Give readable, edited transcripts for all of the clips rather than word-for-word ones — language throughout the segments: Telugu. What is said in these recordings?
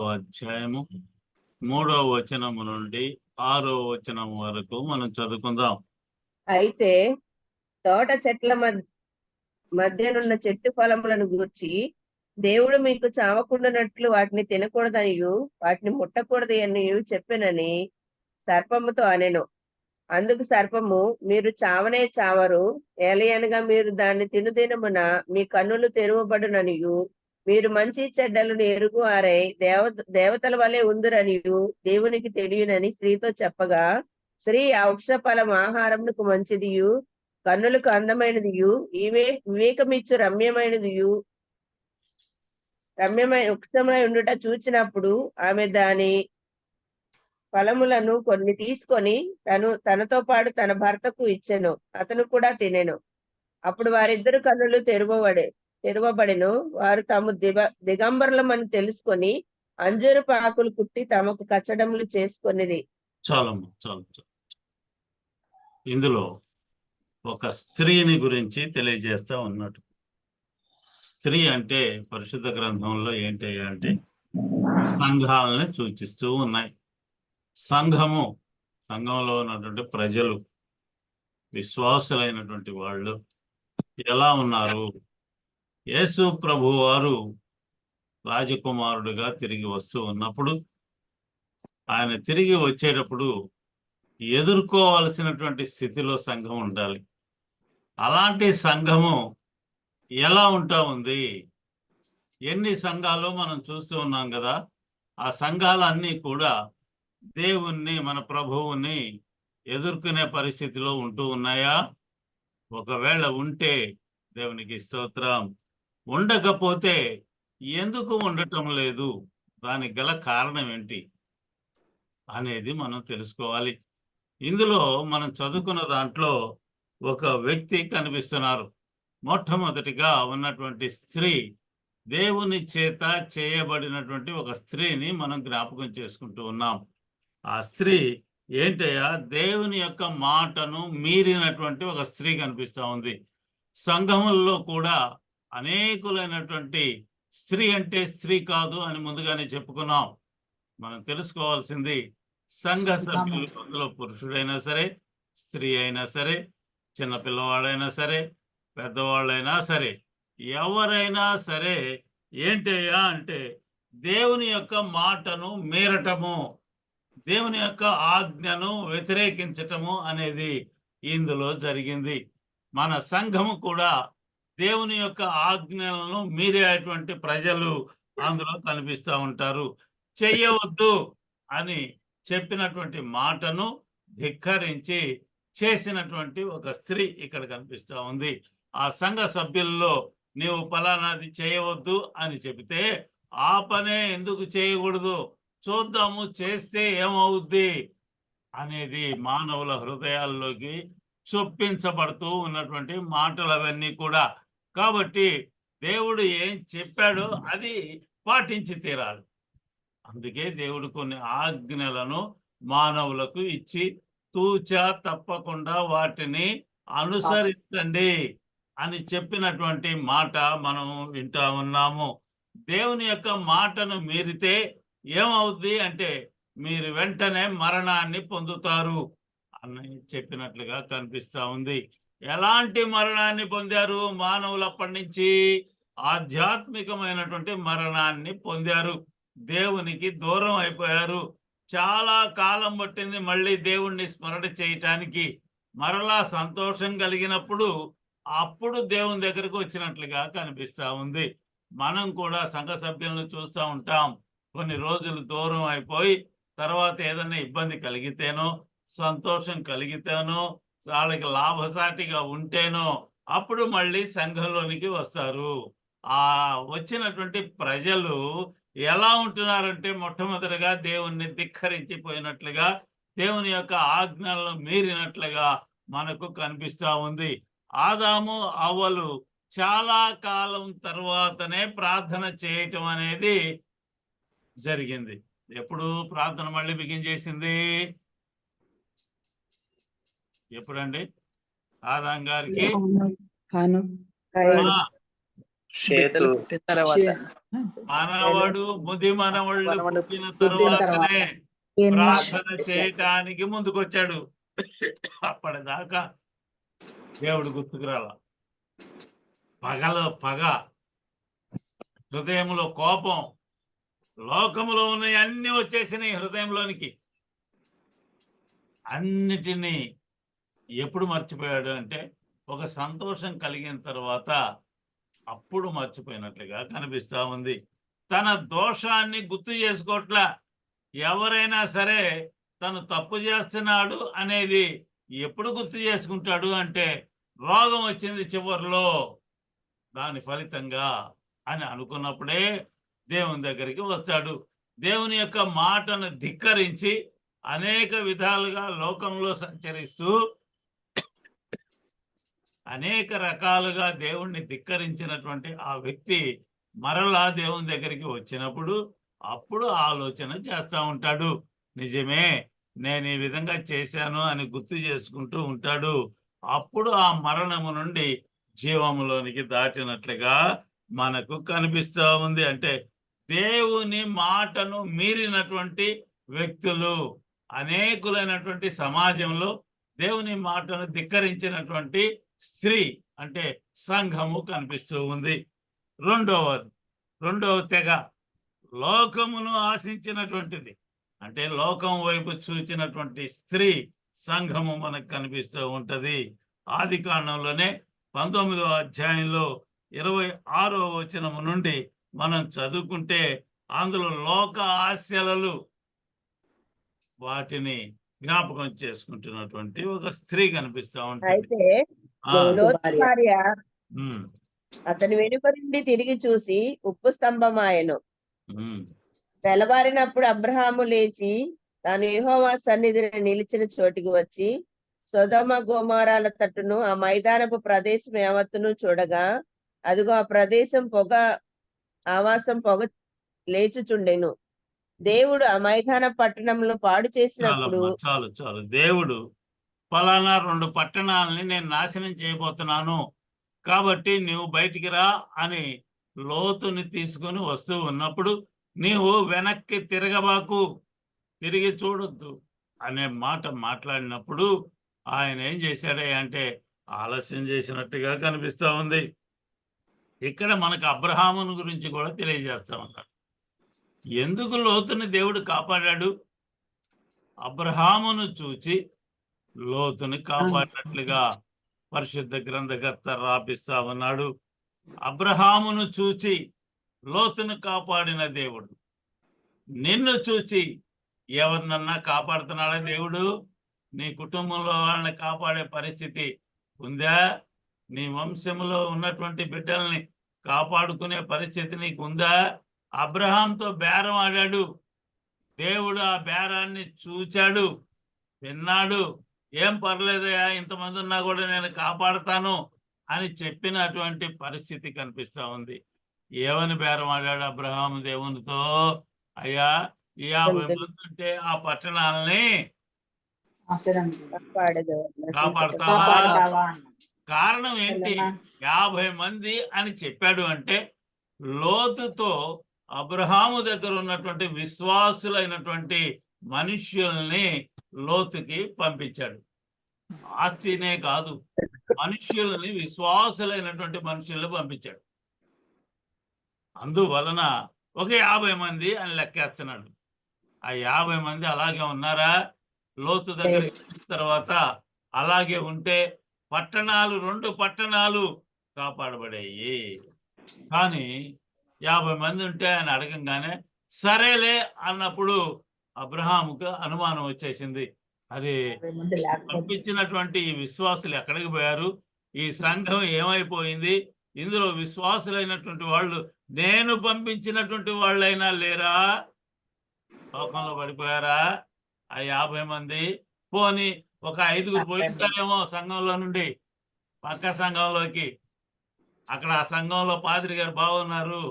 అధ్యాయము 3వ వచనము నుండి 6వ వచనం వరకు మనం చదువుకుందాం. అయితే తోట చెట్ల మధ్యనున్న చెట్టు ఫలములను గూర్చి దేవుడు మీకు చావకుండానట్లు వాటిని తినకూడదనియు వాటిని ముట్టకూడదు అనియు చెప్పెనని సర్పముతో అనెను. అందుకు సర్పము, మీరు చావనే చావరు, ఏలయనగా మీరు దాన్ని తినుదినమున మీ కన్నులు తెరవబడుననియు మీరు మంచి చెడ్డలను ఎరుగువారై దేవతల వలె ఉందురనియు దేవునికి తెలియనని స్త్రీతో చెప్పగా, స్త్రీ ఆ వృక్ష ఫలం ఆహారమునకు మంచిదియు కన్నులకు అందమైనదియు వివేకమిచ్చు రమ్యమైన వృక్షమై ఉండుట చూచినప్పుడు ఆమె దాని ఫలములను కొన్ని తీసుకొని తనతో పాటు తన భర్తకు ఇచ్చెను. అతను కూడా తినెను. అప్పుడు వారిద్దరు కన్నులు తెరవబడెను. వారు తాము దిగంబరులమని తెలుసుకొని అంజూరపు ఆకులు కుట్టి తమకు కచ్చడములు చేసుకొనిది. చాలు. ఇందులో ఒక స్త్రీని గురించి తెలియజేస్తా ఉన్నాడు. స్త్రీ అంటే పరిశుద్ధ గ్రంథంలో ఏంటి అంటే సంఘాలను సూచిస్తూ ఉన్నాయి. సంఘంలో ఉన్నటువంటి ప్రజలు, విశ్వాసులైనటువంటి వాళ్ళు ఎలా ఉన్నారు? యేసు ప్రభు వారు రాజకుమారుడుగా తిరిగి వస్తూ ఉన్నప్పుడు, ఆయన తిరిగి వచ్చేటప్పుడు ఎదుర్కోవాల్సినటువంటి స్థితిలో సంఘం ఉండాలి. అలాంటి సంఘము ఎలా ఉంటా ఉంది? ఎన్ని సంఘాలు మనం చూస్తూ ఉన్నాం కదా. ఆ సంఘాలన్నీ కూడా దేవుణ్ణి, మన ప్రభువుని ఎదుర్కొనే పరిస్థితిలో ఉంటూ ఉన్నాయా? ఒకవేళ ఉంటే దేవునికి స్తోత్రం. ఉండకపోతే ఎందుకు ఉండటం లేదు, దానికి గల కారణం ఏంటి అనేది మనం తెలుసుకోవాలి. ఇందులో మనం చదువుకున్న దాంట్లో ఒక వ్యక్తి కనిపిస్తున్నారు. మొట్టమొదటిగా ఉన్నటువంటి స్త్రీ, దేవుని చేత చేయబడినటువంటి ఒక స్త్రీని మనం జ్ఞాపకం చేసుకుంటూ ఉన్నాం. ఆ స్త్రీ ఏంటయ్యా? దేవుని యొక్క మాటను మీరినటువంటి ఒక స్త్రీ కనిపిస్తూ ఉంది. సంఘముల్లో కూడా అనేకులైనటువంటి స్త్రీ అంటే స్త్రీ కాదు అని ముందుగానే చెప్పుకున్నాం. మనం తెలుసుకోవాల్సింది, సంఘ సభ్యులు, అందులో పురుషుడైనా సరే, స్త్రీ అయినా సరే, చిన్న పిల్లవాడైనా సరే, పెద్దవాళ్ళైనా సరే, ఎవరైనా సరే ఏంటయ్యా అంటే దేవుని యొక్క మాటను మీరటము, దేవుని యొక్క ఆజ్ఞను వ్యతిరేకించటము అనేది ఇందులో జరిగింది. మన సంఘము కూడా దేవుని యొక్క ఆజ్ఞలను మీరేటువంటి ప్రజలు అందులో కనిపిస్తూ ఉంటారు. చెయ్యవద్దు అని చెప్పినటువంటి మాటను ధిక్కరించి చేసినటువంటి ఒక స్త్రీ ఇక్కడ కనిపిస్తూ ఉంది. ఆ సంఘ సభ్యుల్లో నీవు ఫలానాది చేయవద్దు అని చెబితే, ఆ పనే ఎందుకు చేయకూడదు, చూద్దాము చేస్తే ఏమవుద్ది అనేది మానవుల హృదయాల్లోకి చొప్పించబడుతూ ఉన్నటువంటి మాటలు అవన్నీ కూడా. కాబట్టి దేవుడు ఏం చెప్పాడో అది పాటించి తీరాలి. అందుకే దేవుడు కొన్ని ఆజ్ఞలను మానవులకు ఇచ్చి, తూచా తప్పకుండా వాటిని అనుసరించండి అని చెప్పినటువంటి మాట మనం వింటా ఉన్నాము. దేవుని యొక్క మాటను మీరితే ఏమవుద్ది అంటే మీరు వెంటనే మరణాన్ని పొందుతారు అని చెప్పినట్లుగా కనిపిస్తా ఉంది. ఎలాంటి మరణాన్ని పొందారు మానవులు? అప్పటి నుంచి ఆధ్యాత్మికమైనటువంటి మరణాన్ని పొందారు. దేవునికి దూరం అయిపోయారు. చాలా కాలం పట్టింది మళ్ళీ దేవుణ్ణి స్మరణ చేయటానికి. మరలా సంతోషం కలిగినప్పుడు అప్పుడు దేవుని దగ్గరకు వచ్చినట్లుగా కనిపిస్తా ఉంది. మనం కూడా సంఘ సభ్యులను చూస్తూ ఉంటాం. కొన్ని రోజులు దూరం అయిపోయి తర్వాత ఏదైనా ఇబ్బంది కలిగితేనో, సంతోషం కలిగితేనో, వాళ్ళకి లాభసాటిగా ఉంటేనో అప్పుడు మళ్ళీ సంఘంలోనికి వస్తారు. ఆ వచ్చినటువంటి ప్రజలు ఎలా ఉంటున్నారంటే, మొట్టమొదటిగా దేవుణ్ణి ధిక్కరించిపోయినట్లుగా, దేవుని యొక్క ఆజ్ఞలను మీరినట్లుగా మనకు కనిపిస్తా ఉంది. ఆదాము అవ్వలు చాలా కాలం తర్వాతనే ప్రార్థన చేయటం అనేది జరిగింది. ఎప్పుడు ప్రార్థన మళ్ళీ బిగిన్ చేసింది? ఎప్పుడండి? ఆదాం గారికి బిడ్డలు పుట్టిన తర్వాత మనవడు ముది మనవళ్ళు మనవడు పుట్టిన పుట్టిన తర్వాతనే ఎన్ని ప్రార్థన చేయటానికి ముందుకొచ్చాడు. అప్పటిదాకా దేవుడు గుర్తుకు రాల. పగ, హృదయంలో కోపం, లోకములో ఉన్న అన్ని వచ్చేసినాయి హృదయంలోనికి. అన్నిటినీ ఎప్పుడు మర్చిపోయాడు అంటే ఒక సంతోషం కలిగిన తర్వాత అప్పుడు మర్చిపోయినట్లుగా కనిపిస్తా ఉంది. తన దోషాన్ని గుర్తు చేసుకోవట్లా. ఎవరైనా సరే తను తప్పు చేస్తున్నాడు అనేది ఎప్పుడు గుర్తు చేసుకుంటాడు అంటే రోగం వచ్చింది చివరిలో దాని ఫలితంగా అని అనుకున్నప్పుడే దేవుని దగ్గరికి వస్తాడు. దేవుని యొక్క మాటను ధిక్కరించి అనేక విధాలుగా లోకంలో సంచరిస్తూ అనేక రకాలుగా దేవుణ్ణి ధిక్కరించినటువంటి ఆ వ్యక్తి మరలా దేవుని దగ్గరికి వచ్చినప్పుడు అప్పుడు ఆలోచన చేస్తూ ఉంటాడు. నిజమే, నేను ఈ విధంగా చేశాను అని గుర్తు చేసుకుంటూ ఉంటాడు. అప్పుడు ఆ మరణము నుండి జీవములోనికి దాటినట్లుగా మనకు కనిపిస్తూ ఉంది. అంటే దేవుని మాటను మీరినటువంటి వ్యక్తులు అనేకులైనటువంటి సమాజంలో దేవుని మాటను ధిక్కరించినటువంటి స్త్రీ అంటే సంఘము కనిపిస్తూ ఉంది. రెండవ తెగ లోకమును ఆశించినటువంటిది అంటే లోకం వైపు చూచినటువంటి స్త్రీ సంఘము మనకు కనిపిస్తూ ఉంటది. ఆదికాండంలోనే 19వ అధ్యాయంలో 26వ వచనము నుండి మనం చదువుకుంటే అందులో లోక ఆశలు వాటిని జ్ఞాపకం చేసుకుంటున్నటువంటి ఒక స్త్రీ కనిపిస్తూ ఉంటుంది. అయితే లోతు భార్య అతని వెనుక నుండి తిరిగి చూసి ఉప్పు స్తంభమాయెను. తెల్లవారినప్పుడు అబ్రహాము లేచి తాను యెహోవా సన్నిధిని నిలిచిన చోటికి వచ్చి సొదొమ గొమొర్రాల తట్టును ఆ మైదానపు ప్రదేశం యావత్తును చూడగా అదిగో ఆ ప్రదేశం ఆవాసం పొగ లేచుచుండెను. దేవుడు ఆ మైదాన పట్టణంలో పాడు చేసినప్పుడు చాలు దేవుడు ఫలానా 2 పట్టణాలని నేను నాశనం చేయబోతున్నాను కాబట్టి నీవు బయటికి రా అని లోతుని తీసుకొని వస్తూ ఉన్నప్పుడు నీవు వెనక్కి తిరగబాకు, తిరిగి చూడొద్దు అనే మాట మాట్లాడినప్పుడు ఆయన ఏం చేశాడే అంటే ఆలస్యం చేసినట్టుగా కనిపిస్తూ ఉంది. ఇక్కడ మనకు అబ్రహామును గురించి కూడా తెలియజేస్తా ఉన్నాడు. ఎందుకు లోతుని దేవుడు కాపాడాడు? అబ్రహామును చూచి లోతుని కాపాడినట్లుగా పరిశుద్ధ గ్రంథకర్త రాపిస్తా ఉన్నాడు. అబ్రహామును చూచి లోతును కాపాడిన దేవుడు నిన్ను చూచి ఎవరినన్నా కాపాడుతున్నాడా? దేవుడు నీ కుటుంబంలో వాళ్ళని కాపాడే పరిస్థితి ఉందా? నీ వంశంలో ఉన్నటువంటి బిడ్డల్ని కాపాడుకునే పరిస్థితి నీకు ఉందా? అబ్రహాంతో బేరం ఆడాడు. దేవుడు ఆ బేరాన్ని చూచాడు, విన్నాడు. ఏం పర్లేదయా, ఇంతమంది ఉన్నా కూడా నేను కాపాడుతాను అని చెప్పినటువంటి పరిస్థితి కనిపిస్తా ఉంది. ఏమని బేరం ఆడాడు అబ్రహాము దేవునితో? అయ్యా 50 మంది ఉంటే ఆ పట్టణాలని కాపాడుతావా? కారణం ఏంటి? 50 మంది అని చెప్పాడు అంటే లోతుతో అబ్రహాము దగ్గర ఉన్నటువంటి విశ్వాసులైనటువంటి మనుష్యుల్ని లోతుకి పంపించాడు. ఆస్తినే కాదు, మనుష్యులని, విశ్వాసులైనటువంటి మనుషుల్ని పంపించాడు. అందువలన ఒక 50 మంది అని లెక్కేస్తున్నాడు. ఆ 50 మంది అలాగే ఉన్నారా? లోతు దగ్గరికి వచ్చిన తర్వాత అలాగే ఉంటే పట్టణాలు 2 పట్టణాలు కాపాడబడాయి. కానీ 50 మంది ఉంటే ఆయన అడగంగానే సరేలే అన్నప్పుడు అబ్రహాముకు అనుమానం వచ్చేసింది. అది పంపించినటువంటి ఈ విశ్వాసులు ఎక్కడికి పోయారు? ఈ సంఘం ఏమైపోయింది? ఇందులో విశ్వాసులైనటువంటి వాళ్ళు నేను పంపించినటువంటి వాళ్ళైనా లేరా? లోకంలో పడిపోయారా ఆ 50 మంది? పోని ఒక 5గురు పోయిస్తారేమో సంఘంలో నుండి పక్క సంఘంలోకి. అక్కడ ఆ సంఘంలో పాదిరి గారు బాగున్నారు,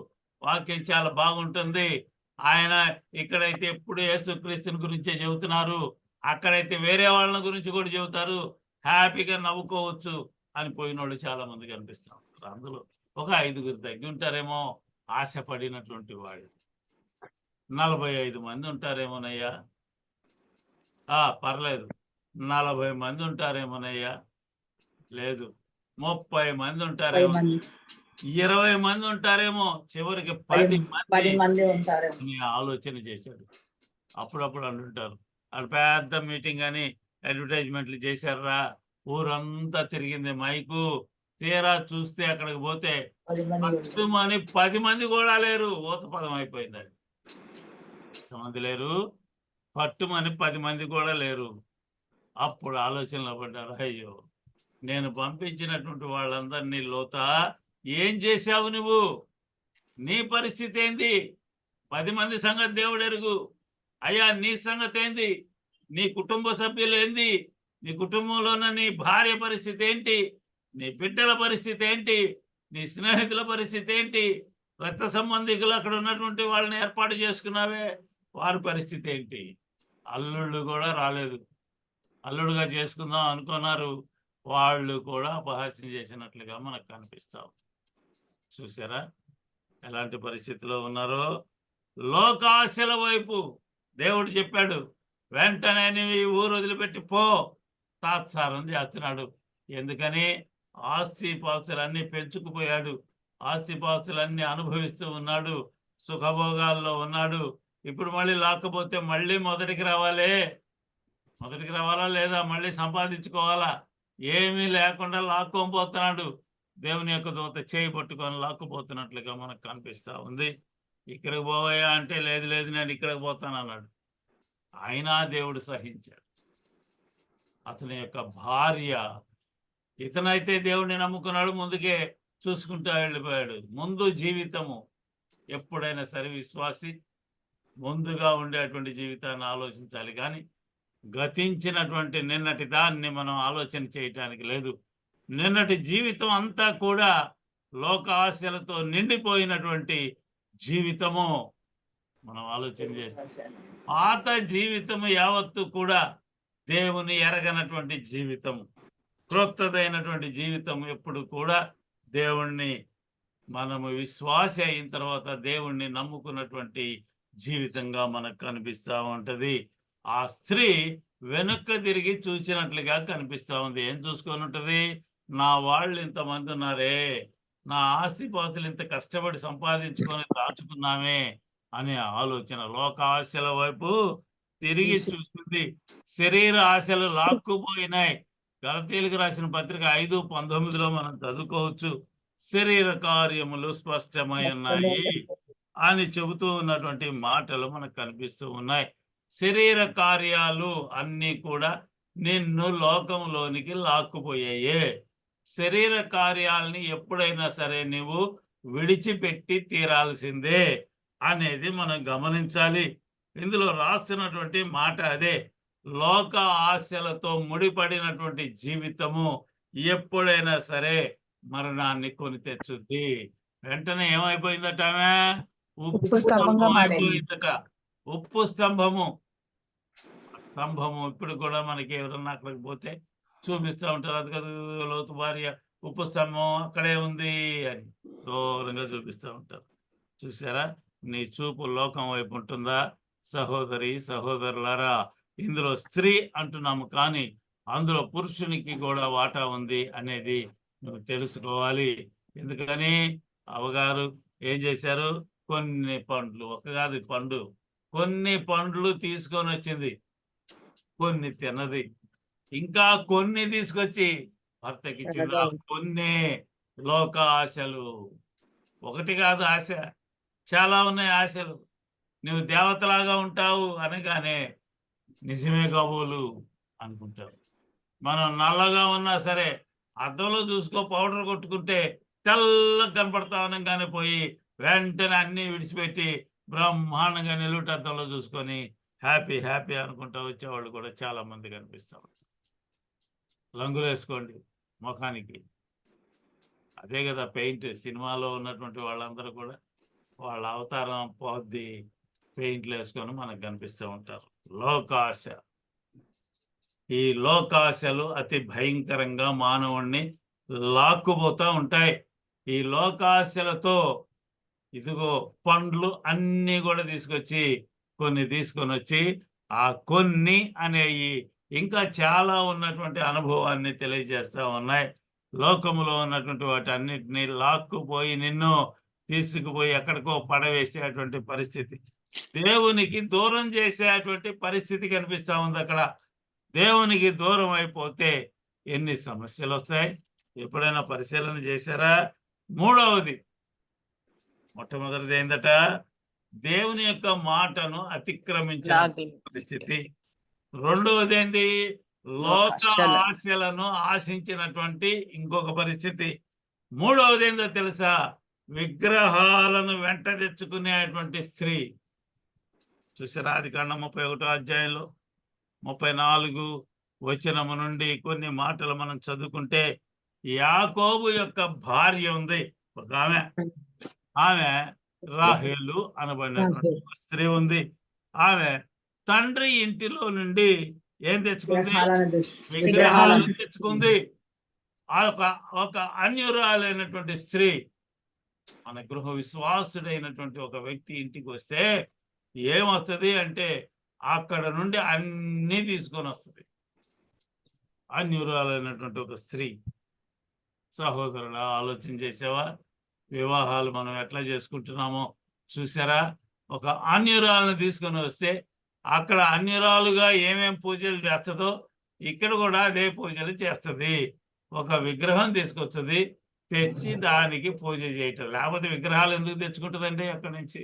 వాక్యం చాలా బాగుంటుంది, ఆయన ఇక్కడైతే ఎప్పుడు యేసుక్రీస్తుని గురించే చెబుతున్నారు, అక్కడైతే వేరే వాళ్ళ గురించి కూడా చెబుతారు, హ్యాపీగా నవ్వుకోవచ్చు అని పోయిన వాళ్ళు చాలా మంది కనిపిస్తారు. అందులో ఒక 5గురు తగ్గి ఉంటారేమో ఆశపడినటువంటి వాడు. 45 మంది ఉంటారేమోనయ్యా. పర్లేదు. 40 మంది ఉంటారేమోనయ్యా. లేదు. 30 మంది ఉంటారేమో. 20 మంది ఉంటారేమో. చివరికి 10 మంది ఉంటారేమో అని ఆలోచన చేశాడు. అప్పుడప్పుడు అంటుంటారు, వాళ్ళు పెద్ద మీటింగ్ అని అడ్వర్టైజ్మెంట్లు చేశారా, ఊరంతా తిరిగింది మైకు. తీరా చూస్తే అక్కడికి పోతే 10 మంది కూడా లేరు. ఊత పదం అయిపోయింది అది. ఎంతమంది లేరు? పట్టుమని 10 మంది కూడా లేరు. అప్పుడు ఆలోచనలో పడ్డారు, అయ్యో నేను పంపించినటువంటి వాళ్ళందరినీ లోతా ఏం చేశావు నువ్వు? నీ పరిస్థితి ఏంది? 10 మంది సంగతి దేవుడు ఎరుగు. అయ్యా నీ సంగతి ఏంది? నీ కుటుంబ సభ్యులు ఏంది? నీ కుటుంబంలో ఉన్న నీ భార్య పరిస్థితి ఏంటి? నీ బిడ్డల పరిస్థితి ఏంటి? నీ స్నేహితుల పరిస్థితి ఏంటి? రక్త సంబంధికులు అక్కడ ఉన్నటువంటి వాళ్ళని ఏర్పాటు చేసుకున్నావే, వారి పరిస్థితి ఏంటి? అల్లుళ్ళు కూడా రాలేదు. అల్లుడుగా చేసుకుందాం అనుకున్నారు, వాళ్ళు కూడా అపహాస్యం చేసినట్లుగా మనకు కనిపిస్తాం. చూసారా ఎలాంటి పరిస్థితిలో ఉన్నారో? లోకాశల వైపు దేవుడు చెప్పాడు, వెంటనే నువ్వు ఈ ఊరు వదిలిపెట్టి పో. తాత్సారం చేస్తున్నాడు. ఎందుకని? ఆస్తిపాస్తులన్నీ పెంచుకుపోయాడు. ఆస్తిపాస్తులన్నీ అనుభవిస్తూ ఉన్నాడు. సుఖభోగాల్లో ఉన్నాడు. ఇప్పుడు మళ్ళీ లాక్కపోతే మళ్ళీ మొదటికి రావాలే. మొదటికి రావాలా లేదా? మళ్ళీ సంపాదించుకోవాలా? ఏమీ లేకుండా లాక్కోపోతున్నాడు. దేవుని యొక్క దూత చేయి పట్టుకొని లాక్కుపోతున్నట్లుగా మనకు కనిపిస్తా ఉంది. ఇక్కడికి పోవయ్యా అంటే లేదు లేదు నేను ఇక్కడికి పోతాను అన్నాడు. అయినా దేవుడు సహించాడు. అతని యొక్క భార్య, ఇతనైతే దేవుడిని నమ్ముకున్నాడు, ముందుకే చూసుకుంటూ వెళ్ళిపోయాడు. ముందు జీవితము. ఎప్పుడైనా సరే విశ్వాసి ముందుగా ఉండేటువంటి జీవితాన్ని ఆలోచించాలి, కానీ గతించినటువంటి నిన్నటి దాన్ని మనం ఆలోచన చేయటానికి లేదు. నిన్నటి జీవితం అంతా కూడా లోక ఆశలతో నిండిపోయినటువంటి జీవితము. మనం ఆలోచన చేస్తాం. పాత జీవితము యావత్తు కూడా దేవుని ఎరగనటువంటి జీవితము. క్రొత్తదైనటువంటి జీవితం ఎప్పుడు కూడా దేవుణ్ణి మనము విశ్వాసి అయిన తర్వాత దేవుణ్ణి నమ్ముకున్నటువంటి జీవితంగా మనకు కనిపిస్తూ ఉంటది. ఆ స్త్రీ వెనుక తిరిగి చూసినట్లుగా కనిపిస్తూ ఉంది. ఏం చూసుకొని ఉంటది? నా వాళ్ళు ఇంతమంది ఉన్నారే, నా ఆస్తిపాస్తులు ఇంత కష్టపడి సంపాదించుకొని దాచుకున్నామే అనే ఆలోచన. లోక ఆశల వైపు తిరిగి చూస్తుంది. శరీర ఆశలు లాక్కుపోయినాయి. గలతీయులకు రాసిన పత్రిక 5:19 మనం చదువుకోవచ్చు. శరీర కార్యములు స్పష్టమై ఉన్నాయి అని చెబుతూ ఉన్నటువంటి మాటలు మనకు కనిపిస్తూ ఉన్నాయి. శరీర కార్యాలు అన్నీ కూడా నిన్ను లోకంలోనికి లాక్కుపోయాయే. శరీర కార్యాలని ఎప్పుడైనా సరే నువ్వు విడిచిపెట్టి తీరాల్సిందే అనేది మనం గమనించాలి. ఇందులో రాస్తున్నటువంటి మాట అదే. లోక ఆశలతో ముడిపడినటువంటి జీవితము ఎప్పుడైనా సరే మరణాన్ని కొని తెచ్చుద్ది. వెంటనే ఏమైపోయిందట? ఆమె ఉప్పు స్తంభం అయిపోయిందట. ఉప్పు స్తంభము. స్తంభము ఇప్పుడు కూడా మనకి ఎవరన్నా అక్కడికి పోతే చూపిస్తూ ఉంటారు. అది కదా లోతు భార్య ఉప్పు స్తంభం అక్కడే ఉంది అని దూరంగా చూపిస్తూ ఉంటారు. చూసారా? నీ చూపు లోకం వైపు ఉంటుందా? సహోదరి సహోదరులారా, ఇందులో స్త్రీ అంటున్నాము, కానీ అందులో పురుషునికి కూడా వాటా ఉంది అనేది నువ్వు తెలుసుకోవాలి. ఎందుకని అవగారు ఏం చేశారు? కొన్ని పండ్లు, ఒక కాదు పండు, కొన్ని పండ్లు తీసుకొని వచ్చింది, కొన్ని తిన్నది, ఇంకా కొన్ని తీసుకొచ్చి భర్తకి ఇచ్చింది. ఆ కొన్ని లోక ఆశలు. ఒకటి కాదు ఆశ, చాలా ఉన్నాయి ఆశలు. నువ్వు దేవతలాగా ఉంటావు అనగానే నిజమే కాబోలు అనుకుంటావు. మనం నల్లగా ఉన్నా సరే అద్దంలో చూసుకో, పౌడర్ కొట్టుకుంటే తెల్లగా కనపడతా అనగానే పోయి వెంటనే అన్నీ విడిచిపెట్టి బ్రహ్మాండంగా నిలువుట అద్దంలో చూసుకొని హ్యాపీ హ్యాపీ అనుకుంటా వచ్చేవాళ్ళు కూడా చాలా మంది కనిపిస్తాం. రంగులు వేసుకోండి ముఖానికి, అదే కదా పెయింట్. సినిమాలో ఉన్నటువంటి వాళ్ళందరూ కూడా వాళ్ళ అవతారం పోద్ది, పెయింట్లు వేసుకొని మనకు కనిపిస్తూ ఉంటారు. లోకాశ. ఈ లోకాశలు అతి భయంకరంగా మానవుణ్ణి లాక్కుపోతూ ఉంటాయి. ఈ లోకాశలతో ఇదిగో పండ్లు అన్నీ కూడా తీసుకొచ్చి కొన్ని తీసుకొని వచ్చి ఆ కొన్ని అనేవి ఇంకా చాలా ఉన్నటువంటి అనుభవాన్ని తెలియజేస్తా ఉన్నాయి. లోకములో ఉన్నటువంటి వాటి అన్నిటినీ లాక్కుపోయి నిన్ను తీసుకుపోయి ఎక్కడికో పడవేసేటువంటి పరిస్థితి, దేవునికి దూరం చేసేటువంటి పరిస్థితి కనిపిస్తా ఉంది అక్కడ. దేవునికి దూరం అయిపోతే ఎన్ని సమస్యలు వస్తాయి, ఎప్పుడైనా పరిశీలన చేశారా? మూడవది, మొట్టమొదటిది ఏందట, దేవుని యొక్క మాటను అతిక్రమించిన పరిస్థితి. రెండవది ఏంటి, లోక ఆశలను ఆశించినటువంటి ఇంకొక పరిస్థితి. మూడవది ఏందో తెలుసా, విగ్రహాలను వెంట తెచ్చుకునేటువంటి స్త్రీ. చూసారా, ఆదికాండం 31వ అధ్యాయంలో 34 వచనము నుండి కొన్ని మాటలు మనం చదువుకుంటే, యాకోబు యొక్క భార్య ఉంది ఒక ఆమె రాహేలు అనబడినటువంటి ఒక స్త్రీ ఉంది. ఆమె తండ్రి ఇంటిలో నుండి ఏం తెచ్చుకుంది, విగ్రహాలను తెచ్చుకుంది. ఒక అన్యురాలైనటువంటి స్త్రీ మన గృహ విశ్వాసుడైనటువంటి ఒక వ్యక్తి ఇంటికి వస్తే ఏమొస్తుంది అంటే అక్కడ నుండి అన్నీ తీసుకొని వస్తుంది. అన్యురాలైనటువంటి ఒక స్త్రీ. సహోదరుల, ఆలోచన చేసావా? వివాహాలు మనం ఎట్లా చేసుకుంటున్నామో చూసారా? ఒక అన్యురాలను తీసుకొని వస్తే అక్కడ అన్యురాలుగా ఏమేం పూజలు చేస్తుందో ఇక్కడ కూడా అదే పూజలు చేస్తుంది. ఒక విగ్రహం తీసుకొస్తుంది, తెచ్చి దానికి పూజ చేయటం. లేకపోతే విగ్రహాలు ఎందుకు తెచ్చుకుంటుందండి అక్కడి నుంచి?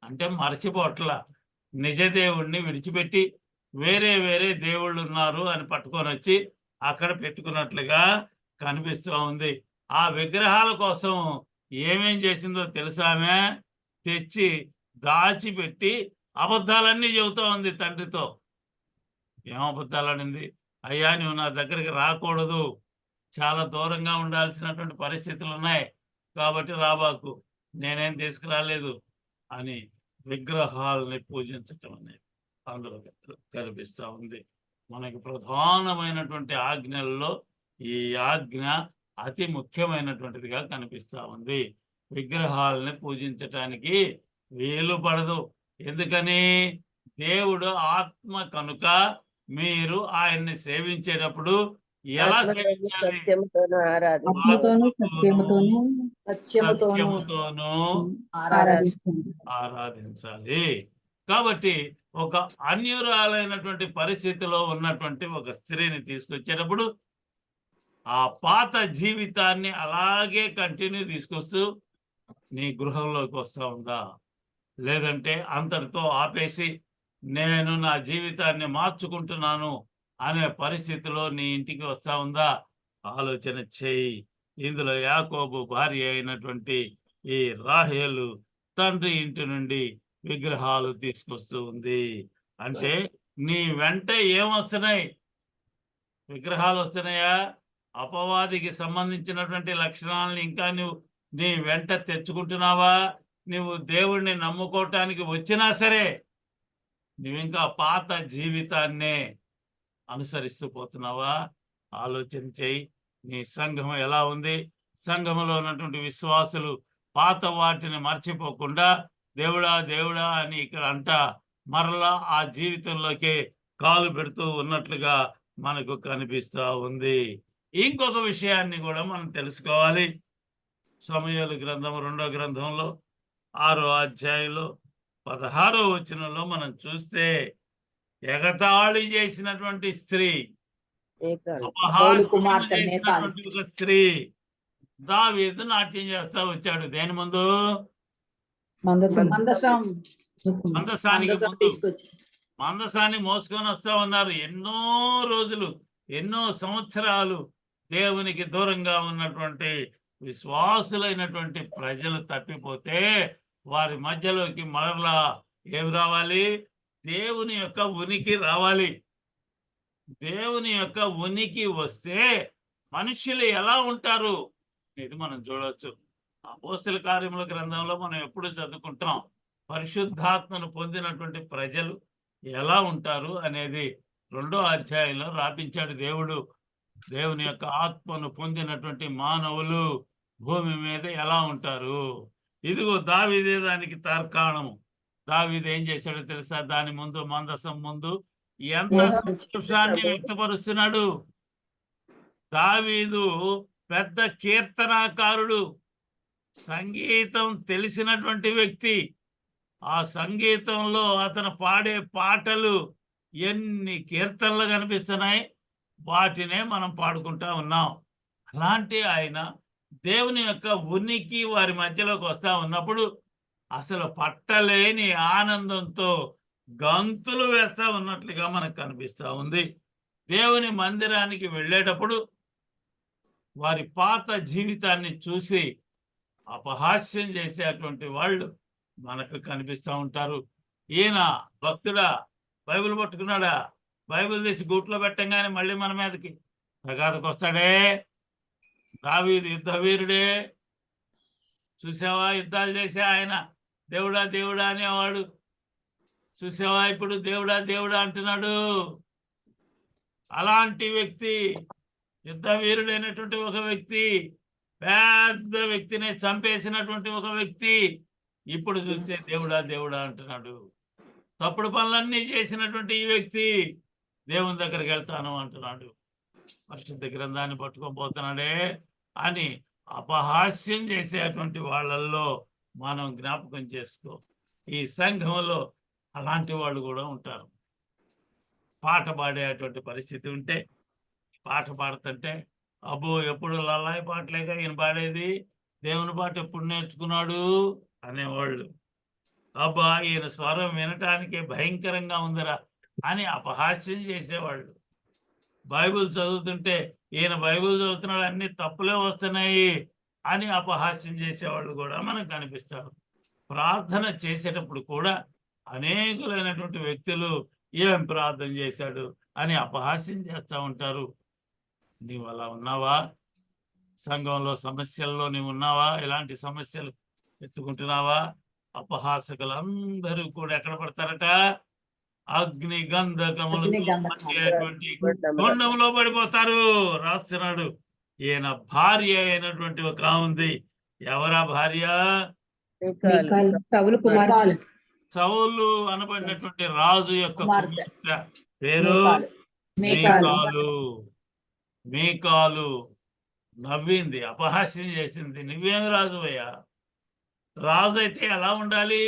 అంటే మర్చిపోట్ల నిజ దేవుణ్ణి విడిచిపెట్టి వేరే వేరే దేవుళ్ళు ఉన్నారు అని పట్టుకొని వచ్చి అక్కడ పెట్టుకున్నట్లుగా కనిపిస్తూ ఉంది. ఆ విగ్రహాల కోసం ఏమేం చేసిందో తెలుసామే? తెచ్చి దాచిపెట్టి అబద్ధాలన్నీ చెబుతూ ఉంది తండ్రితో. ఏం అబద్ధాలనింది? అయ్యా, నువ్వు నా దగ్గరికి రాకూడదు, చాలా దూరంగా ఉండాల్సినటువంటి పరిస్థితులు ఉన్నాయి, కాబట్టి రాబాకు, నేనేం తీసుకురాలేదు అని విగ్రహాలని పూజించటం అనేది అందులో కనిపిస్తూ ఉంది. మనకి ప్రధానమైనటువంటి ఆజ్ఞల్లో ఈ ఆజ్ఞ అతి ముఖ్యమైనటువంటిదిగా కనిపిస్తూ ఉంది. విగ్రహాలని పూజించటానికి వీలు పడదు. ఎందుకని? దేవుడు ఆత్మ కనుక మీరు ఆయన్ని సేవించేటప్పుడు ఎలా సేవించాలి? సత్యముతోనూ ఆరాధించాలి. కాబట్టి ఒక అన్యురాలైనటువంటి పరిస్థితిలో ఉన్నటువంటి ఒక స్త్రీని తీసుకొచ్చేటప్పుడు ఆ పాత జీవితాన్ని అలాగే కంటిన్యూ తీసుకొస్తూ నీ గృహంలోకి వస్తూ ఉందా? లేదంటే అంతటితో ఆపేసి నేను నా జీవితాన్ని మార్చుకుంటున్నాను అనే పరిస్థితిలో నీ ఇంటికి వస్తా ఉందా? ఆలోచన చేయి. ఇందులో యాకోబు భార్య అయినటువంటి ఈ రాహేలు తండ్రి ఇంటి నుండి విగ్రహాలు తీసుకొస్తూ ఉంది. అంటే నీ వెంట ఏమొస్తున్నాయి? విగ్రహాలు వస్తున్నాయా? అపవాదికి సంబంధించినటువంటి లక్షణాలను ఇంకా నువ్వు నీ వెంట తెచ్చుకుంటున్నావా? నువ్వు దేవుణ్ణి నమ్ముకోవటానికి వచ్చినా సరే నువ్వు ఇంకా పాత జీవితాన్నే అనుసరిస్తూ పోతున్నావా? ఆలోచన చేయి. నీ సంఘం ఎలా ఉంది? సంఘములో ఉన్నటువంటి విశ్వాసులు పాత వాటిని మర్చిపోకుండా దేవుడా దేవుడా అని ఇక్కడ అంట మరలా ఆ జీవితంలోకి కాలు పెడుతూ ఉన్నట్లుగా మనకు కనిపిస్తూ ఉంది. ఇంకొక విషయాన్ని కూడా మనం తెలుసుకోవాలి. సమూయేలు గ్రంథం 2వ గ్రంథంలో 6వ అధ్యాయంలో 16వ వచనంలో మనం చూస్తే ఎగతాళి చేసినటువంటి స్త్రీ, అపహాస్యం చేసినటువంటి ఒక స్త్రీ దావీదు నాట్యం చేస్తా వచ్చాడు. దేని ముందు? మందసానికి ముందు. మందసాన్ని మోసుకొని వస్తా ఉన్నారు. ఎన్నో రోజులు, ఎన్నో సంవత్సరాలు దేవునికి దూరంగా ఉన్నటువంటి విశ్వాసులైనటువంటి ప్రజలు తప్పిపోతే వారి మధ్యలోకి మరలా ఏమి రావాలి? దేవుని యొక్క ఉనికి రావాలి. దేవుని యొక్క ఉనికి వస్తే మనుషులు ఎలా ఉంటారు ఇది మనం చూడవచ్చు. అపోస్తల కార్యముల గ్రంథంలో మనం ఎప్పుడు చదువుకుంటాం. పరిశుద్ధాత్మను పొందినటువంటి ప్రజలు ఎలా ఉంటారు అనేది 2వ అధ్యాయంలో రాపించాడు దేవుడు. దేవుని యొక్క ఆత్మను పొందినటువంటి మానవులు భూమి మీద ఎలా ఉంటారు? ఇదిగో దావీదే దానికి తార్కాణము. దావీదు ఏం చేశాడో తెలుసా? దాని ముందు మందసం ముందు ఎంత సంతోషాన్ని వ్యక్తపరుస్తున్నాడు. దావీదు పెద్ద కీర్తనాకారుడు, సంగీతం తెలిసినటువంటి వ్యక్తి. ఆ సంగీతంలో అతను పాడే పాటలు ఎన్ని కీర్తనలు కనిపిస్తున్నాయి, వాటినే మనం పాడుకుంటా ఉన్నాం. అలాంటి ఆయన దేవుని యొక్క ఉనికి వారి మధ్యలోకి వస్తా ఉన్నప్పుడు అసలు పట్టలేని ఆనందంతో గంతులు వేస్తా ఉన్నట్లుగా మనకు కనిపిస్తా ఉంది. దేవుని మందిరానికి వెళ్ళేటప్పుడు వారి పాత జీవితాన్ని చూసి అపహాస్యం చేసేటువంటి వాళ్ళు మనకు కనిపిస్తూ ఉంటారు. ఈయన భక్తుడా, బైబిల్ పట్టుకున్నాడా, బైబిల్ తీసి గూట్లో పెట్టంగానే మళ్ళీ మన మీదకి తగాదకు వస్తాడే. దావీదు యుద్ధ వీరుడే, చూసావా? యుద్ధాలు చేసే ఆయన దేవుడా దేవుడా అనేవాడు. చూసావా ఇప్పుడు దేవుడా దేవుడా అంటున్నాడు. అలాంటి వ్యక్తి, యుద్ధ వీరుడైనటువంటి ఒక వ్యక్తి, పెద్ద వ్యక్తిని చంపేసినటువంటి ఒక వ్యక్తి ఇప్పుడు చూస్తే దేవుడా దేవుడా అంటున్నాడు. తప్పుడు పనులన్నీ చేసినటువంటి ఈ వ్యక్తి దేవుని దగ్గరికి వెళ్తాను అంటున్నాడు. పరిశుద్ధ గ్రంథాన్ని పట్టుకొని పోతున్నాడే అని అపహాస్యం చేసేటువంటి వాళ్ళల్లో మనం జ్ఞాపకం చేసుకో. ఈ సంఘంలో అలాంటి వాళ్ళు కూడా ఉంటారు. పాట పాడేటువంటి పరిస్థితి ఉంటే, పాట పాడుతుంటే అబ్బో ఎప్పుడు లల్లాయి పాటలేగా ఈయన పాడేది, దేవుని పాట ఎప్పుడు నేర్చుకున్నాడు అనేవాళ్ళు. అబ్బా ఈయన స్వరం వినటానికి భయంకరంగా ఉందిరా అని అపహాస్యం చేసేవాళ్ళు. బైబిల్ చదువుతుంటే ఈయన బైబిల్ చదువుతున్నాడు, అన్ని తప్పులే వస్తున్నాయి అని అపహాస్యం చేసేవాళ్ళు కూడా మనకు కనిపిస్తారు. ప్రార్థన చేసేటప్పుడు కూడా అనేకులైనటువంటి వ్యక్తులు ఏం ప్రార్థన చేశాడు అని అపహాస్యం చేస్తూ ఉంటారు. నీవు అలా ఉన్నావా? సంఘంలో సమస్యల్లో నీవు ఉన్నావా? ఇలాంటి సమస్యలు ఎత్తుకుంటున్నావా? అపహాసకులందరూ కూడా ఎక్కడ పడతారట? అగ్ని గంధకములు గుండంలో పడిపోతారు రాస్తున్నాడు. ఈయన భార్య అయినటువంటి ఒక ఉంది. ఎవరా భార్య? సౌలు అనబడినటువంటి రాజు యొక్క కుమార్తె పేరు మీకాలు. మీకాలు నవ్వింది, అపహాస్యం చేసింది. నువ్వేం రాజువయ్యా? రాజు అయితే ఎలా ఉండాలి?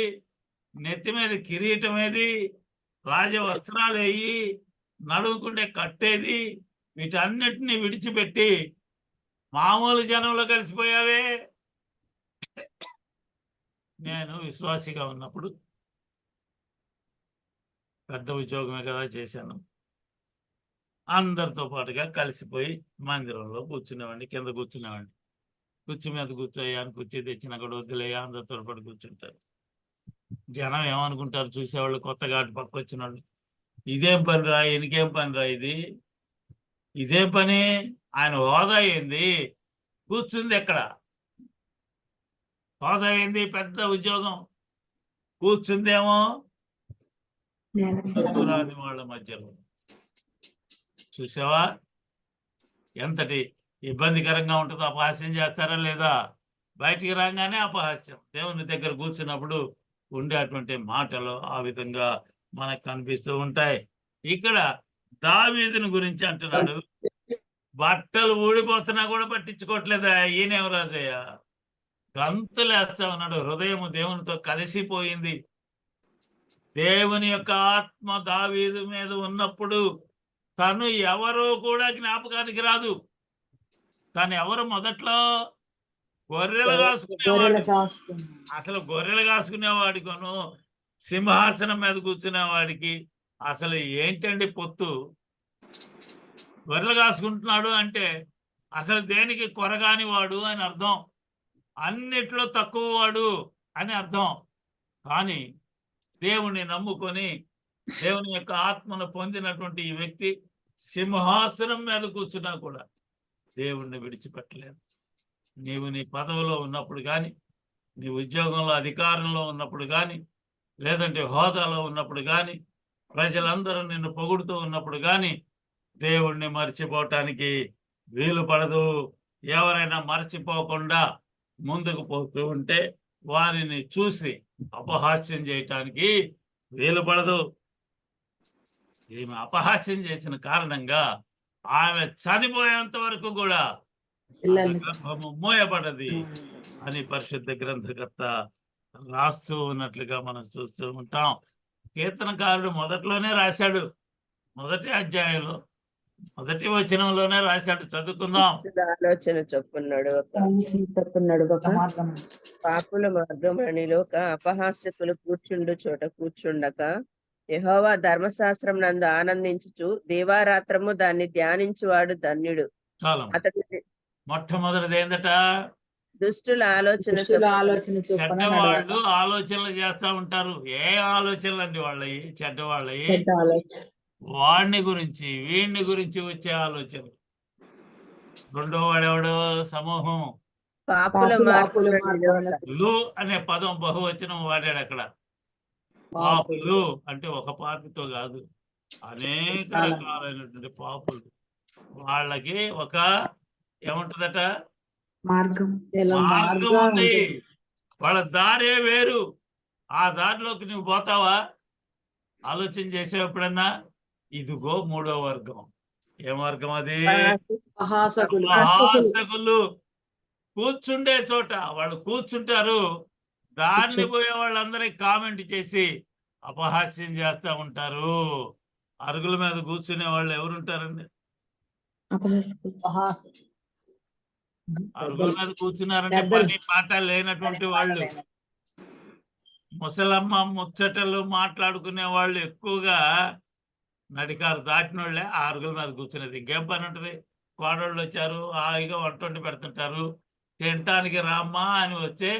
నెత్తి మీద కిరీటం ఏది, రాజ వస్త్రాలు వేయి, నడుముకుంటే కట్టేది, వీటన్నిటిని విడిచిపెట్టి మామూలు జనంలో కలిసిపోయావే. నేను విశ్వాసిగా ఉన్నప్పుడు పెద్ద ఉద్యోగమే కదా చేశాను. అందరితో పాటుగా కలిసిపోయి మందిరంలో కూర్చునేవాడిని, కింద కూర్చునేవాడిని. కుర్చీ మీద కూర్చోయ్యా అని కుర్చీ తెచ్చినా కూడా వద్దులేయా, అందరితో పాటు కూర్చుంటారు. జనం ఏమనుకుంటారు చూసేవాళ్ళు, కొత్తగా అటు పక్క వచ్చిన వాళ్ళు, ఇదేం పని రా, ఈయనకేం పని రా, ఇదేం పని, ఆయన హోదా ఏంది, కూర్చుంది ఎక్కడ, హోదా ఏంది, పెద్ద ఉద్యోగం, కూర్చుందేమో రాని వాళ్ళ మధ్యలో. చూసావా ఎంతటి ఇబ్బందికరంగా ఉంటుందో? అపహాస్యం చేస్తారా లేదా? బయటికి రాగానే అపహాస్యం. దేవుని దగ్గర కూర్చున్నప్పుడు ఉండేటువంటి మాటలు ఆ విధంగా మనకు కనిపిస్తూ ఉంటాయి. ఇక్కడ దావీదుని గురించి అంటున్నాడు, బట్టలు ఊడిపోతున్నా కూడా పట్టించుకోవట్లేదా? ఈయనేం రాజయ్య, గంతులేస్తా ఉన్నాడు. హృదయం దేవునితో కలిసిపోయింది. దేవుని యొక్క ఆత్మ దావీదు మీద ఉన్నప్పుడు తను ఎవరో కూడా జ్ఞాపకానికి రాదు. తను ఎవరు? మొదట్లో గొర్రెలు కాసుకునేవాడు. అసలు గొర్రెలు కాసుకునేవాడి కొను సింహాసనం మీద కూర్చునేవాడికి అసలు ఏంటండి పొత్తు? గొర్రెలు కాసుకుంటున్నాడు అంటే అసలు దేనికి కొరగాని వాడు అని అర్థం, అన్నిట్లో తక్కువ వాడు అని అర్థం. కానీ దేవుణ్ణి నమ్ముకొని దేవుని యొక్క ఆత్మను పొందినటువంటి ఈ వ్యక్తి సింహాసనం మీద కూర్చున్నా కూడా దేవుణ్ణి విడిచిపెట్టలేదు. నీవు నీ పదవిలో ఉన్నప్పుడు కానీ, నీ ఉద్యోగంలో అధికారంలో ఉన్నప్పుడు కానీ, లేదంటే హోదాలో ఉన్నప్పుడు కానీ, ప్రజలందరూ నిన్ను పొగుడుతూ ఉన్నప్పుడు కానీ దేవుణ్ణి మర్చిపోవటానికి వీలు పడదు. ఎవరైనా మరచిపోకుండా ముందుకు పోతూ ఉంటే వారిని చూసి అపహాస్యం చేయటానికి వీలు పడదు. ఈమె అపహాస్యం చేసిన కారణంగా ఆమె చనిపోయేంత వరకు కూడా ఆమె గర్భము మోయబడది అని పరిశుద్ధ గ్రంథకర్త రాస్తూ ఉన్నట్లుగా మనం చూస్తూ ఉంటాం. కీర్తనకారుడు మొదట్లోనే రాశాడు, మొదటి అధ్యాయంలో మొదటి వచనంలోనే రాశాడు. చదువుకుందాం. ఆలోచన చొప్పున్నాడు పాపుల మార్గమణిలోక అపహాస్యకులు కూర్చుండు చోట కూర్చుండక యెహోవా ధర్మశాస్త్రం నందు ఆనందించుచు దీవారాత్రము దాన్ని ధ్యానించువాడు ధన్యుడు. చాలా అతడు మొట్టమొదటిది ఏందట? దుష్టుల ఆలోచన చెడ్డవాళ్ళు ఆలోచనలు చేస్తా ఉంటారు. ఏ ఆలోచనలు అండి వాళ్ళవి? చెడ్డవాళ్ళవి. వాడిని గురించి వీడిని గురించి వచ్చే ఆలోచన. రెండో వాడెవడు? సమూహం. పాపుల లు అనే పదం బహువచనం వాడాడు అక్కడ. పాపులు అంటే ఒక పాపితో కాదు, అనేక రకాలైనటువంటి పాపులు. వాళ్ళకి ఒక ఏముంటదట? మార్గం ఉంది. వాళ్ళ దారే వేరు. ఆ దారిలోకి నువ్వు పోతావా? ఆలోచన చేసేప్పుడన్నా ఇదిగో మూడో వర్గం. ఏం వర్గం అది? అపహాసకులు. కూర్చుండే చోట వాళ్ళు కూర్చుంటారు, దాన్ని పోయే వాళ్ళందరికీ కామెంట్ చేసి అపహాస్యం చేస్తా ఉంటారు. అరుగుల మీద కూర్చునే వాళ్ళు ఎవరుంటారండి? అరుగుల మీద కూర్చున్నారంటే పని పాట లేనటువంటి వాళ్ళు. ముసలమ్మ ముచ్చటలు మాట్లాడుకునే వాళ్ళు ఎక్కువగా నడికారు దాటిన వాళ్ళే ఆ అరుగుల మీద కూర్చునేది. ఇంకేం పని ఉంటుంది? కోడళ్ళు వచ్చారు, హాయిగా వంట వండి పెడుతుంటారు. తినటానికి రామ్మా అని వస్తే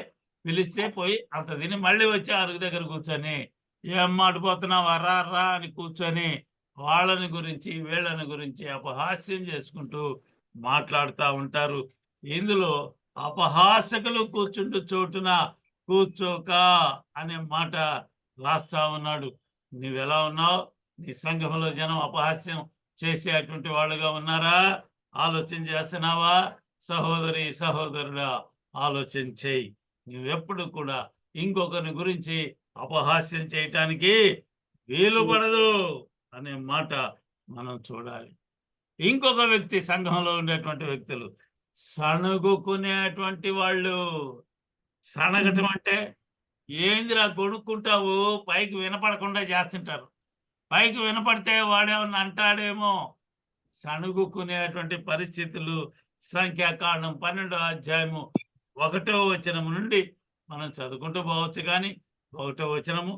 పిలిస్తే పోయి అంత తిని మళ్ళీ వచ్చి అరుగు దగ్గర కూర్చొని ఏం మాడిపోతున్నావా రా రా అని కూర్చొని వాళ్ళని గురించి వీళ్ళని గురించి అపహాస్యం చేసుకుంటూ మాట్లాడుతూ ఉంటారు. ఇందులో అపహాసకులు కూర్చుంటూ చోటున కూర్చోక అనే మాట రాస్తా ఉన్నాడు. నువ్వెలా ఉన్నావు? నీ సంఘంలో జనం అపహాస్యం చేసేటువంటి వాళ్ళుగా ఉన్నారా? ఆలోచన చేస్తున్నావా? సహోదరి సహోదరుడా, ఆలోచన చేయి. నువ్వెప్పుడు కూడా ఇంకొకరి గురించి అపహాస్యం చేయటానికి వీలు పడదు అనే మాట మనం చూడాలి. ఇంకొక వ్యక్తి, సంఘంలో ఉండేటువంటి వ్యక్తులు సణుగుకునేటువంటి వాళ్ళు. సణగటం అంటే ఏందిరా కొనుక్కుంటావు, పైకి వినపడకుండా చేస్తుంటారు. పైకి వినపడితే వాడేమన్నా అంటాడేమో. సణుగుకునేటువంటి పరిస్థితులు సంఖ్యాకాండం 12వ అధ్యాయము 1వ వచనము నుండి మనం చదువుకుంటూ పోవచ్చు. కానీ 1వ వచనము,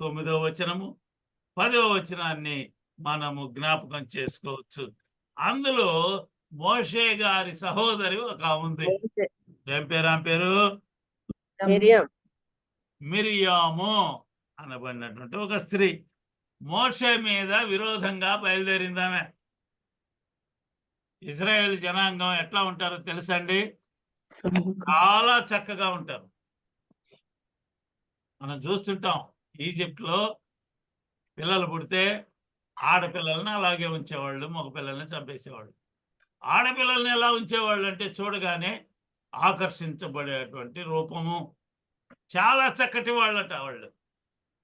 9వ వచనము, 10వ వచనాన్ని మనము జ్ఞాపకం చేసుకోవచ్చు. అందులో మోషే గారి సహోదరి ఒక ఉంది. ఏం పేరు? ఆమె పేరు మిరియాము అనబడినటువంటి ఒక స్త్రీ. మోషే మీద విరోధంగా బయలుదేరింది ఆమె. ఇజ్రాయేల్ జనాంగం ఎట్లా ఉంటారో తెలుసండి? చాలా చక్కగా ఉంటారు. మనం చూస్తుంటాం, ఈజిప్ట్లో పిల్లలు పుడితే ఆడపిల్లల్ని అలాగే ఉంచేవాళ్ళు, మగ పిల్లల్ని చంపేసేవాళ్ళు. ఆడపిల్లల్ని ఎలా ఉంచేవాళ్ళు అంటే చూడగానే ఆకర్షించబడేటువంటి రూపము. చాలా చక్కటి వాళ్ళట వాళ్ళు,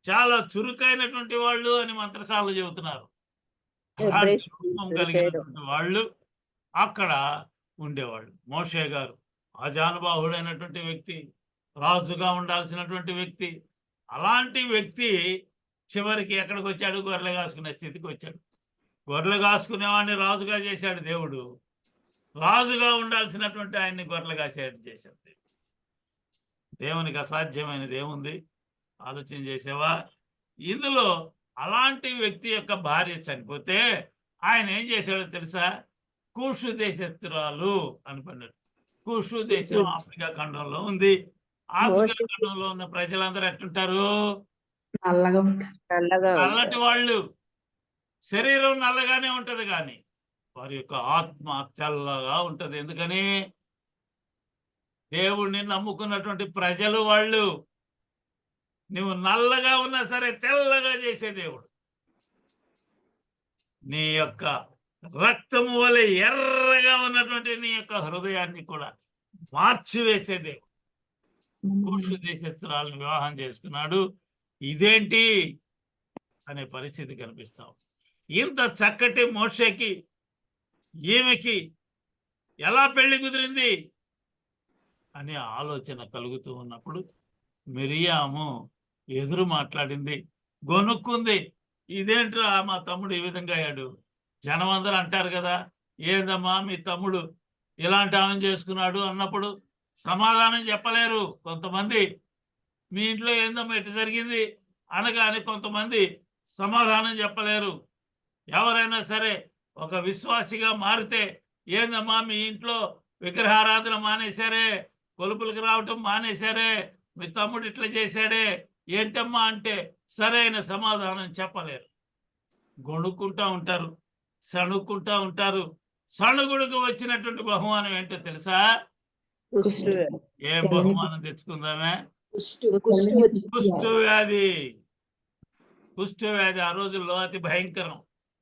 చాలా చురుకైనటువంటి వాళ్ళు అని మంత్రసాలు చెబుతున్నారు. అలాంటి రూపం కలిగినటువంటి వాళ్ళు అక్కడ ఉండేవాళ్ళు. మోషే గారు ఆజానుబాహుడైనటువంటి వ్యక్తి, రాజుగా ఉండాల్సినటువంటి వ్యక్తి. అలాంటి వ్యక్తి చివరికి ఎక్కడికి వచ్చాడు? గొర్రెలు కాసుకునే స్థితికి వచ్చాడు. గొర్రెలు కాసుకునేవాడిని రాజుగా చేశాడు దేవుడు. రాజుగా ఉండాల్సినటువంటి ఆయన్ని గొర్రెలు కాసేట్టు చేశాడు. దేవునికి అసాధ్యమైనది ఏముంది? ఆలోచన చేసేవా? ఇందులో అలాంటి వ్యక్తి యొక్క భార్య చనిపోతే ఆయన ఏం చేశాడో తెలుసా? కూషు దేశస్తురాలు అనుకున్నాడు. కూషు దేశం ఆఫ్రికా ఖండంలో ఉంది. ఆఫ్రికా ఖండంలో ఉన్న ప్రజలందరూ ఎట్టుంటారు? నల్లటి వాళ్ళు. శరీరం నల్లగానే ఉంటది, కానీ వారి యొక్క ఆత్మ తెల్లగా ఉంటది. ఎందుకని? దేవుణ్ణి నమ్ముకున్నటువంటి ప్రజలు వాళ్ళు. నువ్వు నల్లగా ఉన్నా సరే తెల్లగా చేసే దేవుడు. నీ యొక్క రక్తము వలె ఎర్రగా ఉన్నటువంటి నీ యొక్క హృదయాన్ని కూడా మార్చివేసే దేవుడు. కూషు దేశస్తురాలను వివాహం చేసుకున్నాడు. ఇదేంటి అనే పరిస్థితి కనిపిస్తాం. ఇంత చక్కటి మోషేకి ఈమెకి ఎలా పెళ్లి కుదిరింది అనే ఆలోచన కలుగుతూ ఉన్నప్పుడు మిరియాము ఎదురు మాట్లాడింది, గొనుక్కుంది. ఇదేంట్రా మా తమ్ముడు ఈ విధంగా అయ్యాడు. జనం అందరూ అంటారు కదా, ఏందమ్మా మీ తమ్ముడు ఇలాంటి ఆమెను చేసుకున్నాడు అన్నప్పుడు సమాధానం చెప్పలేరు కొంతమంది. మీ ఇంట్లో ఏందమ్మా ఎటు జరిగింది అనగానే కొంతమంది సమాధానం చెప్పలేరు. ఎవరైనా సరే ఒక విశ్వాసిగా మారితే, ఏందమ్మా మీ ఇంట్లో విగ్రహారాధన మానేశారే, కొలుపులకు రావటం మానేశారే, మీ తమ్ముడు ఇట్లా చేశాడే ఏంటమ్మా అంటే సరైన సమాధానం చెప్పలేరు. గొణుక్కుంటా ఉంటారు, సణుక్కుంటా ఉంటారు. సణుగుడుకు వచ్చినటువంటి బహుమానం ఏంటో తెలుసా? కుష్టు ఏం బహుమానం తెచ్చుకుందామే? కుష్టు కుష్టు వ్యాధి. కుష్టు వ్యాధి ఆ రోజుల్లో అతి భయంకరం.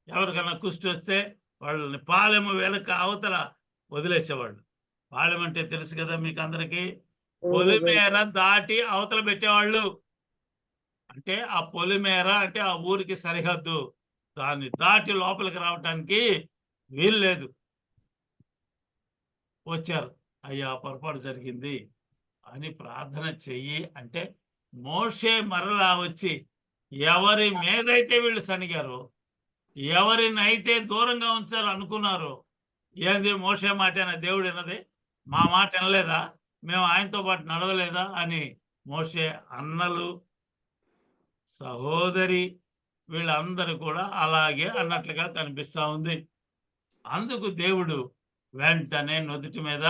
ఎవరికైనా కుష్టి వస్తే వాళ్ళని పాలెము వెనక అవతల వదిలేసేవాళ్ళు. పాలెం అంటే తెలుసు కదా మీకు అందరికీ, పొలిమేర దాటి అవతల పెట్టేవాళ్ళు. అంటే ఆ పొలిమేర అంటే ఆ ఊరికి సరిహద్దు, దాన్ని దాటి లోపలికి రావటానికి వీలు లేదు. వచ్చారు, అయ్యా పొరపాటు జరిగింది అని ప్రార్థన చెయ్యి అంటే మోషే మరలా వచ్చి ఎవరి మీదైతే వీళ్ళు సనిగారో, ఎవరినైతే దూరంగా ఉంచారు అనుకున్నారో, ఏంది మోషే మాటేనా దేవుడు విన్నది? మా మాట వినలేదా? మేము ఆయనతో పాటు నడవలేదా అని మోషే అన్నలు, సహోదరి వీళ్ళందరూ కూడా అలాగే అన్నట్లుగా కనిపిస్తా ఉంది. అందుకు దేవుడు వెంటనే నుదుటి మీద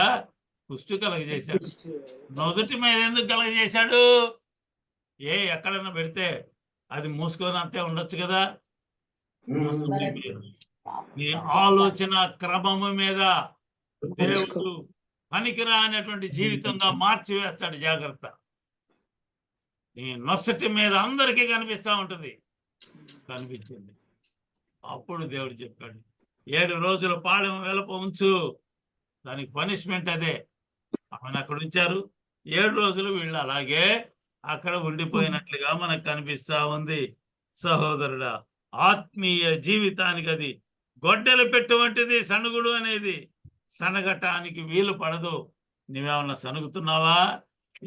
కుష్టు కలగజేశాడు. నుదుటి మీద ఎందుకు కలగజేశాడు? ఎక్కడన్నా పెడితే అది మూసుకొని అంతే ఉండొచ్చు కదా. నుదుటి మీద, నీ ఆలోచన క్రమము మీద దేవుడు పనికిరానటువంటి జీవితంగా మార్చివేస్తాడు. జాగ్రత్త. నీ నొసటి మీద అందరికీ కనిపిస్తా ఉంటుంది. కనిపించింది. అప్పుడు దేవుడు చెప్పాడు, 7 రోజుల పాలెం వెలప ఉంచు. దానికి పనిష్మెంట్ అదే. ఆమెను అక్కడ ఉంచారు. 7 రోజులు వీళ్ళు అలాగే అక్కడ ఉండిపోయినట్లుగా మనకు కనిపిస్తా ఉంది. సహోదరుడా, ఆత్మీయ జీవితానికి అది గొడ్డలు పెట్టువంటిది సనుగుడు అనేది. సనగటానికి వీలు పడదు. నువ్వేమన్నా సనుగుతున్నావా?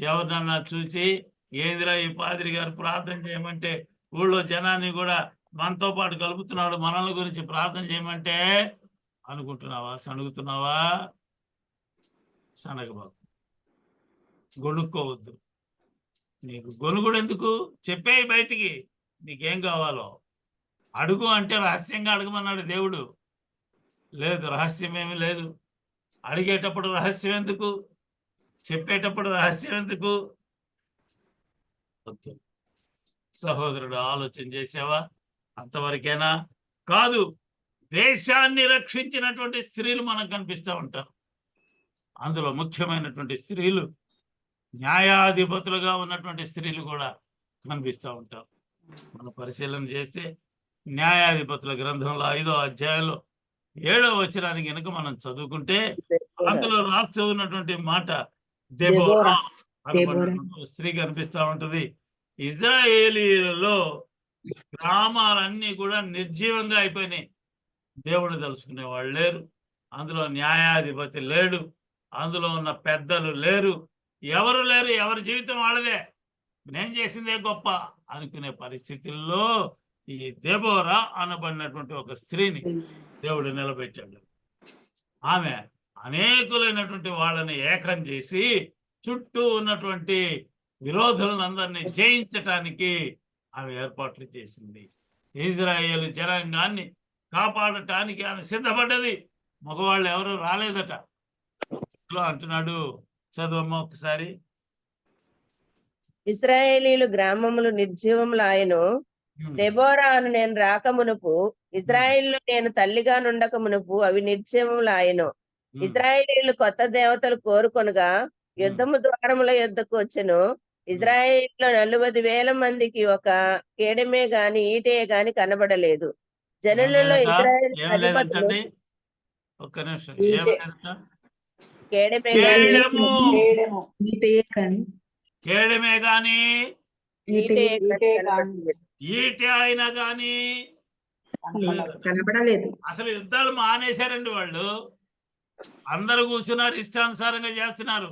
ఎవరినన్నా చూసి ఏందిరా ఈ పాదిరి గారు ప్రార్థన చేయమంటే ఊళ్ళో జనాన్ని కూడా మనతో పాటు కలుపుతున్నాడు, మనల్ని గురించి ప్రార్థన చేయమంటే అనుకుంటున్నావా? సణుగుతున్నావా? సనగబాకు, గొణుక్కోవద్దు. నీకు గొనుగుడు ఎందుకు? చెప్పేయి బయటికి, నీకేం కావాలో అడుగు అంటే రహస్యంగా అడగమన్నాడు దేవుడు. లేదు, రహస్యమేమి లేదు. అడిగేటప్పుడు రహస్యం ఎందుకు? చెప్పేటప్పుడు రహస్యం ఎందుకు? సహోదరుడు, ఆలోచన చేసావా? అంతవరకేనా? కాదు. దేశాన్ని రక్షించినటువంటి స్త్రీలు మనకు కనిపిస్తూ ఉంటారు. అందులో ముఖ్యమైనటువంటి స్త్రీలు, న్యాయాధిపతులుగా ఉన్నటువంటి స్త్రీలు కూడా కనిపిస్తూ ఉంటారు. మనం పరిశీలన చేస్తే న్యాయాధిపతుల గ్రంథంలో 5వ అధ్యాయంలో 7వ వచనానికి కనుక మనం చదువుకుంటే అందులో రాస్తూ ఉన్నటువంటి మాట దెబోరా అనబడినటువంటి స్త్రీ కనిపిస్తూ ఉంటుంది. ఇజ్రాయేలీలలో గ్రామాలన్నీ కూడా నిర్జీవంగా అయిపోయినాయి. దేవుడు తలుసుకునే వాళ్ళు లేరు. అందులో న్యాయాధిపతి లేడు. అందులో ఉన్న పెద్దలు లేరు. ఎవరు లేరు. ఎవరి జీవితం వాళ్ళదే. నేను చేసిందే గొప్ప అనుకునే పరిస్థితుల్లో ఈ దెబోరా అనబడినటువంటి ఒక స్త్రీని దేవుడు నిలబెట్టాడు. ఆమె అనేకులైనటువంటి వాళ్ళని ఏకం చేసి చుట్టూ ఉన్నటువంటి విరోధులందరినీ జయించటానికి ఆమె ఏర్పాట్లు చేసింది. ఇజ్రాయేలు జనాంగాన్ని కాపాడటానికి ఆమె సిద్ధపడ్డది. మగవాళ్ళు ఎవరు రాలేదట. అంటున్నాడు, చదువమ్మ ఒకసారి. ఇశ్రాయేలీలు గ్రామములు నిర్జీవములు ఆయను. దెబోరా అను నేను రాకమునుపు, ఇశ్రాయేలు నేను తల్లిగా నుండక మునుపు అవి నిర్జీవములు ఆయను. ఇశ్రాయేలీలు కొత్త దేవతలు కోరుకొనగా యుద్ధము ద్వారముల యుద్ధకు వచ్చెను. ఇశ్రాయేలీలో 40,000 మందికి ఒక కేడమే గాని ఈటే గాని కనబడలేదు. జనులలో లేదట, ఇశ్రాయేలు ఏం అధిపతులు లేదంటండి, ఒక్క నిమిషం, ఏం ఈటే లేదట, కేడమే గాని కేడము, చేయడము ఈటే కానీ కేడమే గాని ఈటే ఈటే కనపడలేదు. ఈటి అయినా గాని లేదట. కనపడలేదు. అసలు యుద్ధాలు మానేశారండి వాళ్ళు, అందరూ కూర్చున్నారు, ఇష్టానుసారంగా చేస్తున్నారు.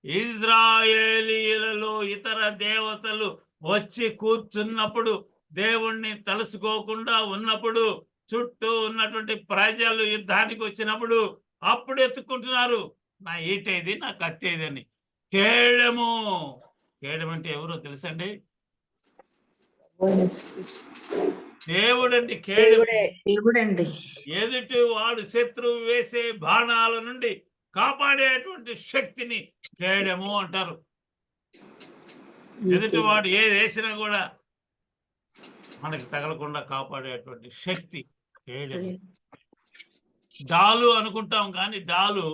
ఇజ్రాయేలీలలో ఇతర దేవతలు వచ్చి కూర్చున్నప్పుడు, దేవుణ్ణి తలుసుకోకుండా ఉన్నప్పుడు, చుట్టూ ఉన్నటువంటి ప్రజలు యుద్ధానికి వచ్చినప్పుడు అప్పుడు ఎత్తుకుంటున్నారు, నా ఈటేది, నా కత్తేది అని. కేడము, కేడము అంటే ఎవరో తెలుసండి? దేవుడండి కేడము. దేవుడే దేవుడండి. ఎదుటి వాడు శత్రువు వేసే బాణాల నుండి కాపాడేటువంటి శక్తిని కేడము అంటారు. ఎదుటి వాడు ఏది వేసినా కూడా మనకి తగలకుండా కాపాడేటువంటి శక్తి కేడము. డాలు అనుకుంటాం కానీ డాలు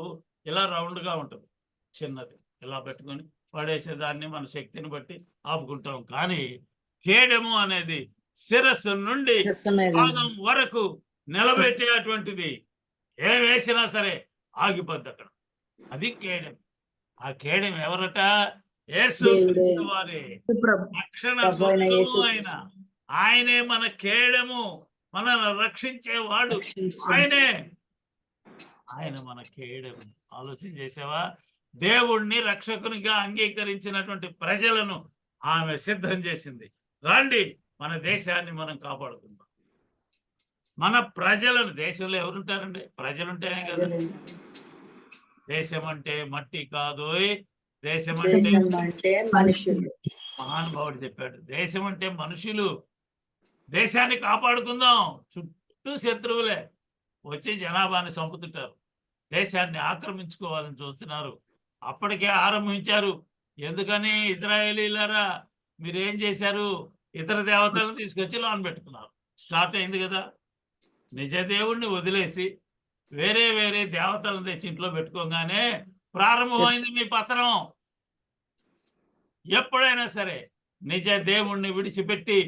ఇలా రౌండ్ గా ఉంటుంది, చిన్నది, ఇలా పెట్టుకొని పడేసేదాన్ని మన శక్తిని బట్టి ఆపుకుంటాం. కానీ కేడము అనేది శిరస్సు నుండి పాదం వరకు నిలబెట్టేటువంటిది. ఏం వేసినా సరే ఆగిపోద్ది అక్కడ, అది కేడెం. ఆ కేడెం ఎవరట? యేసు క్రీస్తు వారే, రక్షణ ప్రభువైన యేసు ఆయన. ఆయనే మన కేడము, మనల్ని రక్షించేవాడు ఆయనే. ఆయన మన కేడము. ఆలోచన చేసావా? దేవుణ్ణి రక్షకునిగా అంగీకరించినటువంటి ప్రజలను ఆమె సిద్ధం చేసింది. రండి, మన దేశాన్ని మనం కాపాడుకుందాం. మన ప్రజలను, దేశంలో ఎవరుంటారండి? ప్రజలుంటేనే కదా. దేశం అంటే మట్టి కాదోయ్, దేశం అంటే మనుషులు. మహానుభావుడు చెప్పాడు, దేశం అంటే మనుషులు. దేశాన్ని కాపాడుకుందాం. చుట్టూ శత్రువులే వచ్చి జనాభాని చంపుతుంటారు, దేశాన్ని ఆక్రమించుకోవాలని చూస్తున్నారు. అప్పటికే ఆరంభించారు. ఎందుకని? ఇజ్రాయేలీలారా, మీరేం చేశారు? ఇతర దేవతలను తీసుకొచ్చి లోన్ పెట్టుకున్నారు. స్టార్ట్ అయింది కదా. నిజ దేవుణ్ణి వదిలేసి వేరే వేరే దేవతలను తెచ్చి ఇంట్లో పెట్టుకోగానే ప్రారంభమైంది మీ పతనం. ఎప్పుడైనా సరే నిజ దేవుణ్ణి విడిచిపెట్టి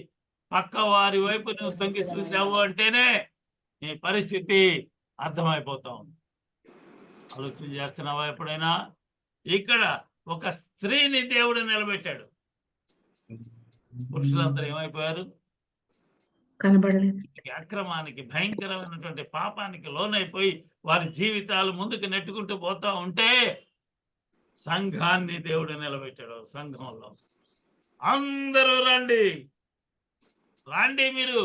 పక్క వారి వైపు నువ్వు తొంగి చూసావు అంటేనే నీ పరిస్థితి అర్థమైపోతా ఉంది. ఆలోచన చేస్తున్నావా ఎప్పుడైనా? ఇక్కడ ఒక స్త్రీని దేవుడు నిలబెట్టాడు, పురుషులందరూ ఏమైపోయారు? కనబడలేదు. అక్రమానికి, భయంకరమైనటువంటి పాపానికి లోనైపోయి వారి జీవితాలు ముందుకు నెట్టుకుంటూ పోతా ఉంటే సంఘాన్ని దేవుడు నిలబెట్టాడు. సంఘంలో అందరూ రండి, రండి. మీరు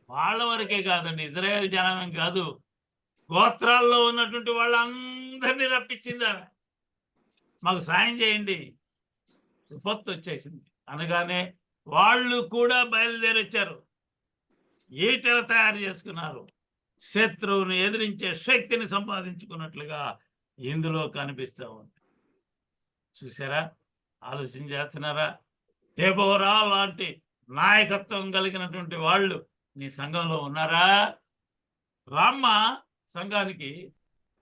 వాళ్ళ వరకే కాదండి, ఇజ్రాయేల్ జనమేం కాదు, గోత్రాల్లో ఉన్నటువంటి వాళ్ళందరినీ రప్పించింది ఆమె. మాకు సాయం చేయండి. విపత్తు వచ్చేసింది అనగానే వాళ్ళు కూడా బయలుదేరి వచ్చారు. ఈటెలు తయారు చేసుకున్నారు. శత్రువుని ఎదిరించే శక్తిని సంపాదించుకున్నట్లుగా ఇందులో కనిపిస్తూ ఉంది. చూసారా? ఆలోచన చేస్తున్నారా? దెబోరా లాంటి నాయకత్వం కలిగినటువంటి వాళ్ళు నీ సంఘంలో ఉన్నారా? రామ్మ సంఘానికి,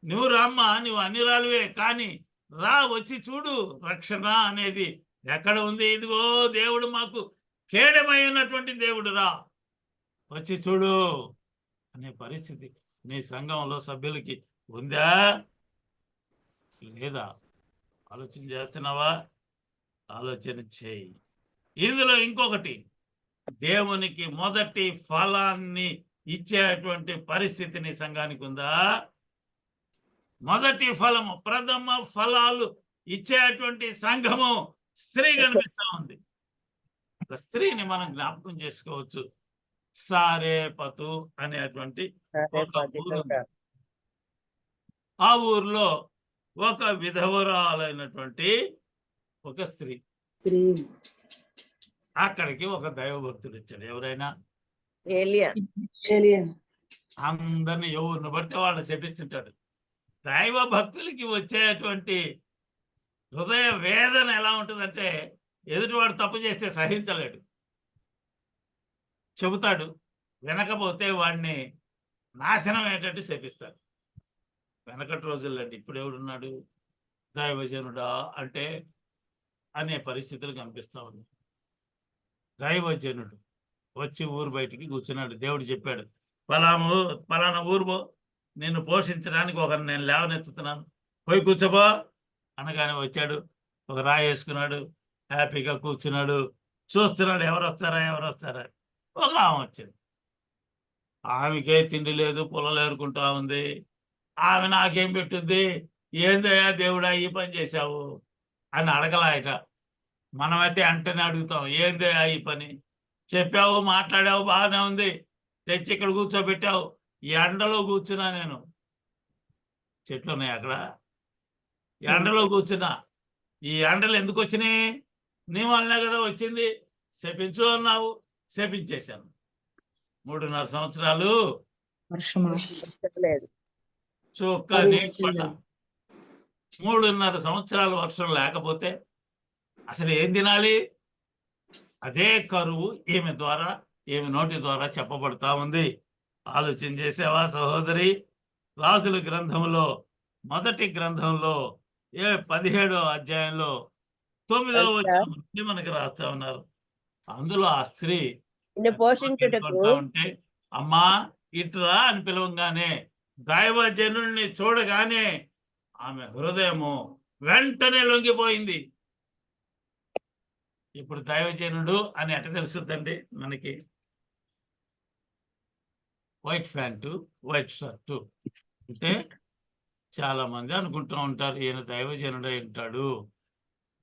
నువ్వు రామ్మ, నువ్వు అన్ని రాలువే, కానీ రా, వచ్చి చూడు, రక్షణ అనేది ఎక్కడ ఉంది? ఇదిగో దేవుడు మాకు కేడమై ఉన్నటువంటి దేవుడు, రా, వచ్చి చూడు అనే పరిస్థితి నీ సంఘంలో సభ్యులకి ఉందా లేదా? ఆలోచన చేస్తున్నావా? ఆలోచన చేయి. ఇందులో ఇంకొకటి, దేవునికి మొదటి ఫలాన్ని ఇచ్చేటువంటి పరిస్థితి నీ సంఘానికి ఉందా? మొదటి ఫలము, ప్రథమ ఫలాలు ఇచ్చేటువంటి సంఘము స్త్రీ కనిపిస్తా ఉంది. ఒక స్త్రీని మనం జ్ఞాపకం చేసుకోవచ్చు. సారేపతు అనేటువంటి ఒక ఊరు ఉంది. ఆ ఊర్లో ఒక విధవరాలైనటువంటి ఒక స్త్రీ. అక్కడికి ఒక దైవభక్తుడు వచ్చాడు. ఎవరైనా? ఏలియా. అందరిని ఎవరిని పడితే వాళ్ళని శపిస్తుంటాడు. దైవ భక్తులకి వచ్చేటువంటి హృదయ వేదన ఎలా ఉంటుందంటే, ఎదుటివాడు తప్పు చేస్తే సహించలేడు, చెబుతాడు, వినకపోతే వాడిని నాశనం అయ్యేటట్టు శపిస్తాడు. వెనకటి రోజుల్లండి. ఇప్పుడు ఎవడున్నాడు? దైవజనుడా అంటే అనే పరిస్థితులు కనిపిస్తా ఉంది. దైవజనుడు వచ్చి ఊరు బయటికి కూర్చున్నాడు. దేవుడు చెప్పాడు, పలానా ఊరు పో, నిన్ను పోషించడానికి ఒకరిని నేను లేవనెత్తుతున్నాను, పోయి కూర్చోబో అనగానే వచ్చాడు. ఒక రాయి వేసుకున్నాడు, హ్యాపీగా కూర్చున్నాడు, చూస్తున్నాడు ఎవరు వస్తారా. ఒక ఆమె వచ్చింది. ఆమెకే తిండి లేదు, పొలాలు ఏరుకుంటా ఉంది. ఆమె నాకేం పెట్టుద్ది, ఏందయ్యా దేవుడా ఈ పని చేశావు అని అడగలాయట. మనమైతే వెంటనే అడుగుతాం, ఏందయ్యా ఈ పని, చెప్పావు మాట్లాడావు బాగానే ఉంది, తెచ్చి ఇక్కడ కూర్చోబెట్టావు, ఈ ఎండలో కూర్చున్నా నేను. చెట్లు ఉన్నాయి అక్కడ, ఎండలో కూర్చున్నా. ఈ ఎండలు ఎందుకు వచ్చినాయి, నీ వల్లనే కదా వచ్చింది, శపించు అన్నావు, శపించేశాను. 3.5 సంవత్సరాలు వర్షమా చెప్పలేదు. చొక్క అది నీటి పడ్డ. వచ్చిందండి. 3.5 సంవత్సరాలు వర్షం లేకపోతే అసలు ఏం తినాలి? అదే కరువు ఈమె నోటి ద్వారా చెప్పబడతా ఉంది. ఆలోచన చేసావా సహోదరి? రాజుల గ్రంథంలో మొదటి గ్రంథంలో 17వ అధ్యాయంలో 9వ వచనం నుండి మనకి రాస్తా ఉన్నారు. అందులో ఆ స్త్రీ నిన్ను పోషించుటకు అనుకుంటా ఉంటే, అమ్మా ఇట్రా అని పిలవంగానే, దైవజనుడిని చూడగానే ఆమె హృదయము వెంటనే లొంగిపోయింది. ఇప్పుడు దైవజనుడు అని ఎట్ట తెలుస్తుందండి మనకి? వైట్ ప్యాంటు, వైట్ షర్టు అంటే చాలా మంది అనుకుంటూ ఉంటారు, ఈయన దైవజనుడై ఉంటాడు,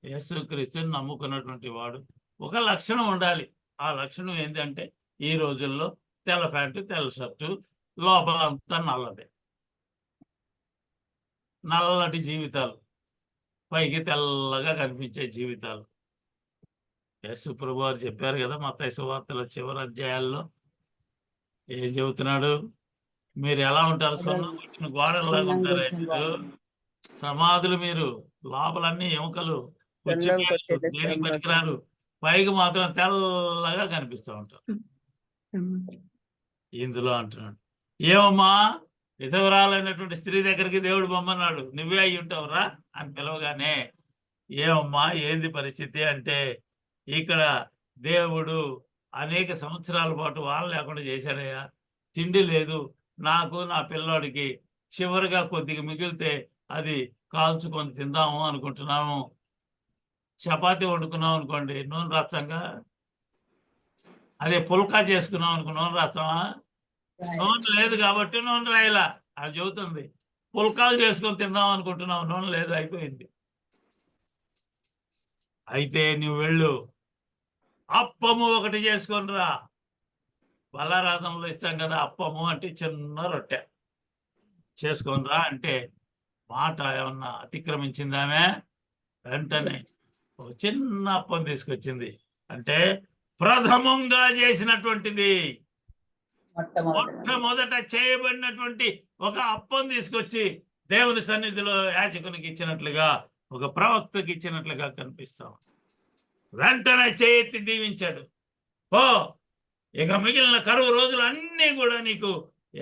యేసుక్రీస్తుని నమ్ముకున్నటువంటి వాడు. ఒక లక్షణం ఉండాలి. ఆ లక్షణం ఏంటంటే, ఈ రోజుల్లో తెల్ల ప్యాంటు, తెల్ల షర్టు, లోపల అంతా నల్లదే, నల్లటి జీవితాలు, పైకి తెల్లగా కనిపించే జీవితాలు. యేసు ప్రభు వారు చెప్పారు కదా మత్తయి సువార్తల చివరి అధ్యాయాల్లో, ఏం చెబుతున్నాడు? మీరు ఎలా ఉంటారు? సున్నం కొట్టిన గోడల్లాగా ఉంటారు మీరు, సమాధులు మీరు, లోపలన్నీ ఎముకలు, పుచ్చికాయలు, దేనికి పనికిరారు, పైకి మాత్రం తెల్లగా కనిపిస్తూ ఉంటారు. ఇందులో అంటున్నాడు, ఏమమ్మా విధవరాలైనటువంటి స్త్రీ దగ్గరికి దేవుడు బొమ్మన్నాడు, నువ్వే అయి ఉంటావురా అని పిలవగానే, ఏమమ్మా ఏంది పరిస్థితి అంటే, ఇక్కడ దేవుడు అనేక సంవత్సరాల పాటు వాళ్ళ లేకుండా చేశాడయ్యా, తిండి లేదు, నాకు నా పిల్లోడికి చివరిగా కొద్దిగా మిగిలితే అది కాల్చుకొని తిందాము అనుకుంటున్నాము. చపాతీ వండుకున్నాం అనుకోండి, నూనె రాస్తాంగా, అదే పుల్కా చేసుకున్నాం అనుకో నూనె రాస్తామా? నూనె లేదు కాబట్టి నూనె రాయలా, అది చెబుతుంది. పుల్కాలు చేసుకొని తిందాం అనుకుంటున్నావు, నూనె లేదు, అయిపోయింది. అయితే నువ్వు వెళ్ళు, అప్పము ఒకటి చేసుకొని రా. బల్లారాధనలో ఇస్తాం కదా అప్పము అంటే, చిన్న రొట్టె చేసుకొని రా అంటే, మాట ఏమన్నా అతిక్రమించిందామే? వెంటనే ఒక చిన్న అప్పం తీసుకొచ్చింది. అంటే ప్రథమంగా చేసినటువంటిది, మొట్టమొదట చేయబడినటువంటి ఒక అప్పం తీసుకొచ్చి దేవుని సన్నిధిలో యాజకునికి ఇచ్చినట్లుగా, ఒక ప్రవక్తకి ఇచ్చినట్లుగా కనిపిస్తాం. వెంటనే చేయెత్తి దీవించాడు. ఓ ఇక మిగిలిన కరువు రోజులు అన్నీ కూడా నీకు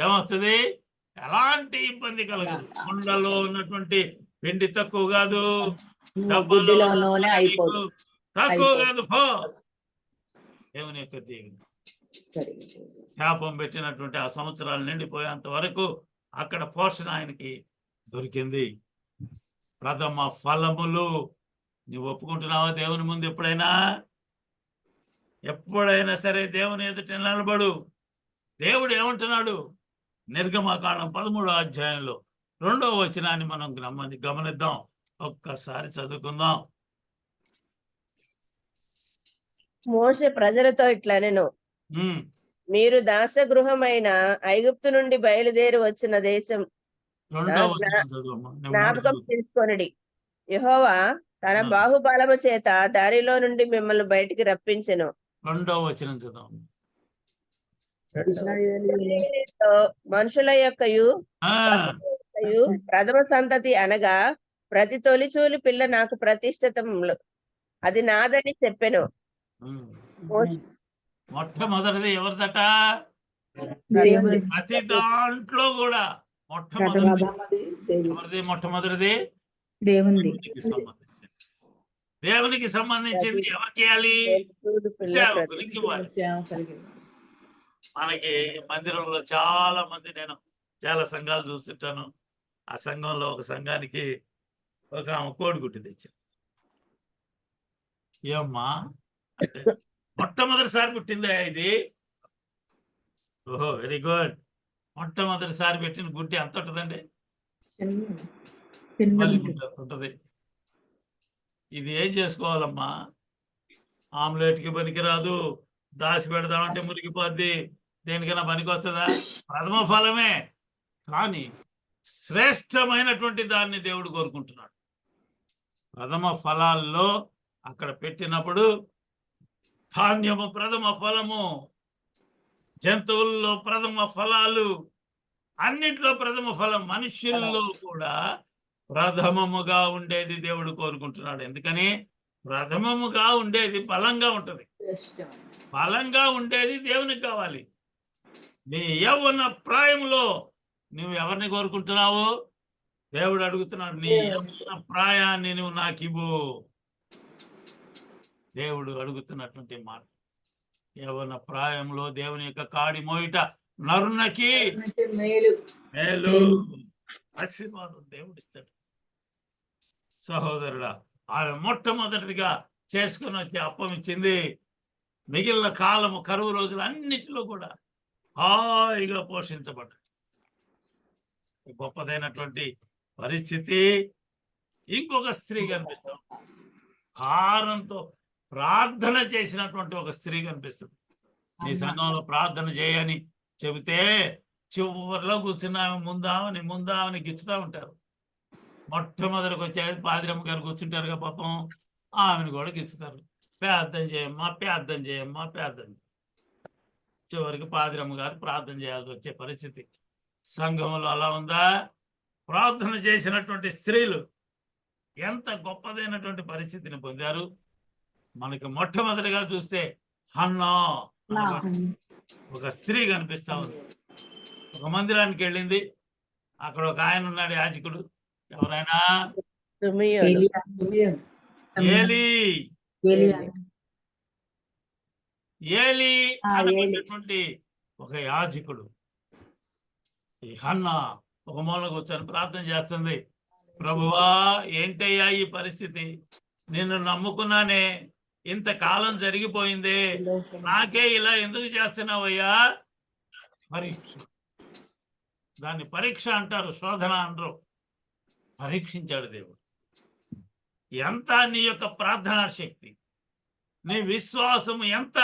ఏమొస్తుంది? ఎలాంటి ఇబ్బంది కలగదు. కుండలో ఉన్నటువంటి పిండి తక్కువ కాదు, గుడ్డిలో నూనె అయిపోదు, తక్కువ కాదు. పో దేవుని యొక్క దీవెన. శాపం పెట్టినటువంటి ఆ సంవత్సరాలు నిండిపోయేంత వరకు అక్కడ పోషణ ఆయనకి దొరికింది. ప్రథమ ఫలములు. నువ్వు ఒప్పుకుంటున్నావా దేవుని ముందు? ఎప్పుడైనా సరే దేవుని ఎదుట నిలబడు. దేవుడు ఏమంటున్నాడు? నిర్గమకాండం 13వ అధ్యాయంలో 2వ వచనాన్ని మనం గమనిద్దాం, ఒక్కసారి చదువుకుందాం. మోషే ప్రజలతో ఇట్లనెను, మీరు దాసగృహమైన ఐగుప్తు నుండి బయలుదేరి వచ్చిన దేశం 2వ వచనం చదువమ్మా. జ్ఞాపకం చేసుకొనుడి. యెహోవా తన బాహుబలము చేత దారిలో నుండి మిమ్మల్ని బయటికి రప్పించెను. 2వ వచనం చదువు. మనుషుల యొక్కయు ప్రథమ సంతతి అనగా ప్రతి తొలిచూలి పిల్ల నాకు ప్రతిష్ఠితములు, అది నాదని చెప్పెను. మొట్టమొదటిది ఎవరిదట? దేవుని. ప్రతి దాంట్లో కూడా మొట్టమొదటిది మొట్టమొదటిది దేవునికి సంబంధించింది. ఎవరికి ఇవ్వాలి? సేవకునికి ఇవ్వాలి. మనకి మందిరంలో చాలా మంది, నేను చాలా సంఘాలు చూస్తుంటాను. ఆ సంఘంలో ఒక సంఘానికి ఒక ఆమె కోడిగుడ్డు తెచ్చింది. ఏమ్మా అంటే, మొట్టమొదటిసారి పుట్టిందా ఇది? ఓహో, వెరీ గుడ్. మొట్టమొదటిసారి పెట్టిన గుడ్డి ఎంత ఉంటుందండి? మళ్ళీ గుడ్డు ఎంత ఉంటుంది? ఇది ఏం చేసుకోవాలమ్మా? ఆమ్లెట్కి పనికిరాదు, దాచి పెడదామంటే మురిగిపోద్ది, దేనికైనా పనికి వస్తుందా? ప్రథమ ఫలమే, కానీ శ్రేష్టమైనటువంటి దాన్ని దేవుడు కోరుకుంటున్నాడు. ప్రథమ ఫలాల్లో అక్కడ పెట్టినప్పుడు ధాన్యము ప్రథమ ఫలము, జంతువుల్లో ప్రథమ ఫలాలు, అన్నిట్లో ప్రథమ ఫలం, మనుష్యుల్లో కూడా ప్రథమముగా ఉండేది దేవుడు కోరుకుంటున్నాడు. ఎందుకని? ప్రథమముగా ఉండేది బలంగా ఉంటది. బలంగా ఉండేది దేవునికి కావాలి. నీ యవ్వన ప్రాయంలో నువ్వు ఎవరిని కోరుకుంటున్నావు? దేవుడు అడుగుతున్నాడు, నీ యవ్వన ప్రాయాన్ని నువ్వు నాకు ఇవ్వు. దేవుడు అడుగుతున్నటువంటి మాట. యవ్వన ప్రాయంలో దేవుని యొక్క కాడి మోయిట నరునకి మేలు, ఆశీర్వాదం దేవుడు ఇస్తాడు. సహోదరుడా, ఆమె మొట్టమొదటిగా చేసుకుని వచ్చి అప్పం ఇచ్చింది. మిగిలిన కాలము, కరువు రోజులు అన్నిటిలో కూడా హాయిగా పోషించబడ్డాడు. గొప్పదైనటువంటి పరిస్థితి. ఇంకొక స్త్రీ కనిపిస్తాం, భారంతో ప్రార్థన చేసినటువంటి ఒక స్త్రీ కనిపిస్తుంది. నీ సంఘంలో ప్రార్థన చేయని చెబితే చివరిలో కూర్చున్న ఆమె ముందామని గిచ్చుతా ఉంటారు. మొట్టమొదటికి వచ్చే పాదిరమ్మ గారు కూర్చుంటారుగా పాపం, ఆమెను కూడా గిచ్చుతారు. ప్రార్థన చేయమ్మా, ప్రార్థన చేయమ్మా, ప్రార్థన. చివరికి పాదిరమ్మ గారు ప్రార్థన చేయాల్సి వచ్చే పరిస్థితి. సంఘంలో అలా ఉందా? ప్రార్థన చేసినటువంటి స్త్రీలు ఎంత గొప్పదైనటువంటి పరిస్థితిని పొందారు. మనకి మొట్టమొదటిగా చూస్తే హన్నా ఒక స్త్రీ కనిపిస్తా ఉంది. ఒక మందిరానికి వెళ్ళింది. అక్కడ ఒక ఆయన ఉన్నాడు, యాజకుడు. ఎవరైనా? ఏలీ. ఏలీ అనబడినటువంటి ఒక యాజకుడు. ఈ హన్నా ఒక మూల కూర్చొని ప్రార్థన చేస్తుంది. ప్రభువా, ఏంటయ్యా ఈ పరిస్థితి? నిన్ను నమ్ముకున్నానే, ఇంతకాలం జరిగిపోయింది, నాకే ఇలా ఎందుకు చేస్తున్నావయ్యా? పరీక్ష, దాన్ని పరీక్ష అంటారు, శోధన అనరు. పరీక్షించాడు దేవుడు. ఎంత నీ యొక్క ప్రార్థనా శక్తి, నీ విశ్వాసం ఎంత?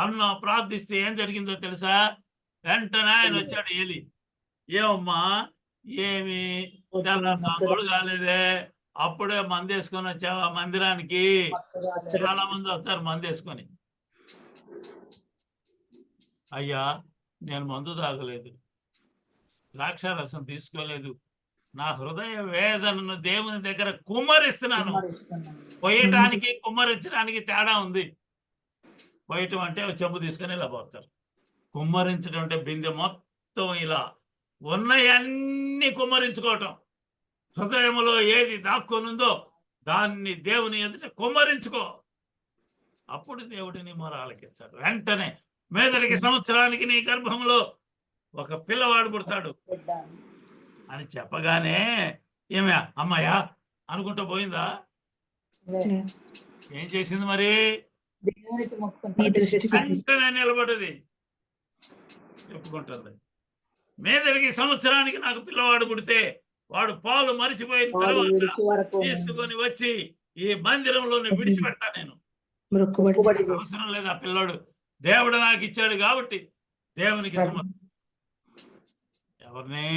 అన్న ప్రార్థిస్తే ఏం జరిగిందో తెలుసా? వెంటనే ఆయన వచ్చాడు. ఏలి, ఏమమ్మా, ఏమి తెల్లారు కాలేదే, అప్పుడే మందేసుకొని వచ్చావా మందిరానికి? చాలా మంది వస్తారు మందేసుకొని. అయ్యా, నేను మందు తాగలేదు, ద్రాక్షారసం తీసుకోలేదు, నా హృదయ వేదనను దేవుని దగ్గర కుమ్మరిస్తున్నాను. పోయటానికి కుమ్మరించడానికి తేడా ఉంది. పోయటం అంటే చెంబు తీసుకొని ఇలా పోతారు. కుమ్మరించడం అంటే బిందె మొత్తం ఇలా ఉన్నయన్నీ కుమ్మరించుకోవటం. హృదయంలో ఏది దాక్కునుందో దాన్ని దేవుని ఎదుట కుమ్మరించుకో, అప్పుడు దేవుడిని మొరాలకిస్తాడు. వెంటనే మేదరికి సంవత్సరానికి నీ గర్భంలో ఒక పిల్లవాడు పుడతాడు అని చెప్పగానే ఏమే అమ్మాయా అనుకుంటూ పోయిందా? ఏం చేసింది మరి? వెంటనే నిలబడది, చెప్పుకుంటుంది. మేదరికి సంవత్సరానికి నాకు పిల్లవాడు పుడితే వాడు పాలు మరిచిపోయిన తర్వాత తీసుకొని వచ్చి ఈ మందిరంలో విడిచిపెడతా. నేను అవసరం లేదు, ఆ పిల్లాడు దేవుడు నాకు ఇచ్చాడు కాబట్టి దేవునికి ఎవరిని?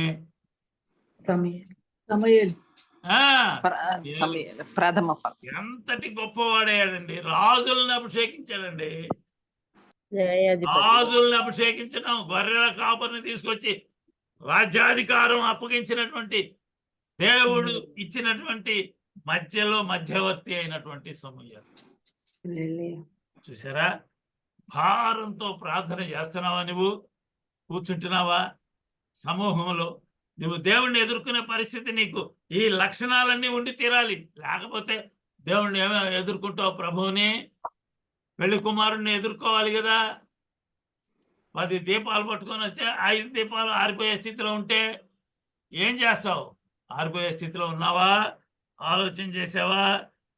ఎంతటి గొప్పవాడయ్యాడండి, రాజులను అభిషేకించాడండి. రాజుల్ని అభిషేకించడం, గొర్రెల కాపరిని తీసుకొచ్చి రాజ్యాధికారం అప్పగించినటువంటి దేవుడు ఇచ్చినటువంటి మధ్యలో మధ్యవర్తి అయినటువంటి సమూయేలు. చూసారా? భారంతో ప్రార్థన చేస్తున్నావా? నువ్వు కూర్చుంటున్నావా సమూహంలో? నువ్వు దేవుణ్ణి ఎదుర్కొనే పరిస్థితి నీకు ఈ లక్షణాలన్నీ ఉండి తీరాలి. లేకపోతే దేవుణ్ణి ఏమో ఎదుర్కొంటావు? ప్రభువుని, పెళ్లి కుమారుణ్ణి ఎదుర్కోవాలి కదా. 10 దీపాలు పట్టుకొని వచ్చే 5 దీపాలు ఆరిపోయే స్థితిలో ఉంటే ఏం చేస్తావు? ఆరిపోయే స్థితిలో ఉన్నావా? ఆలోచన చేసావా?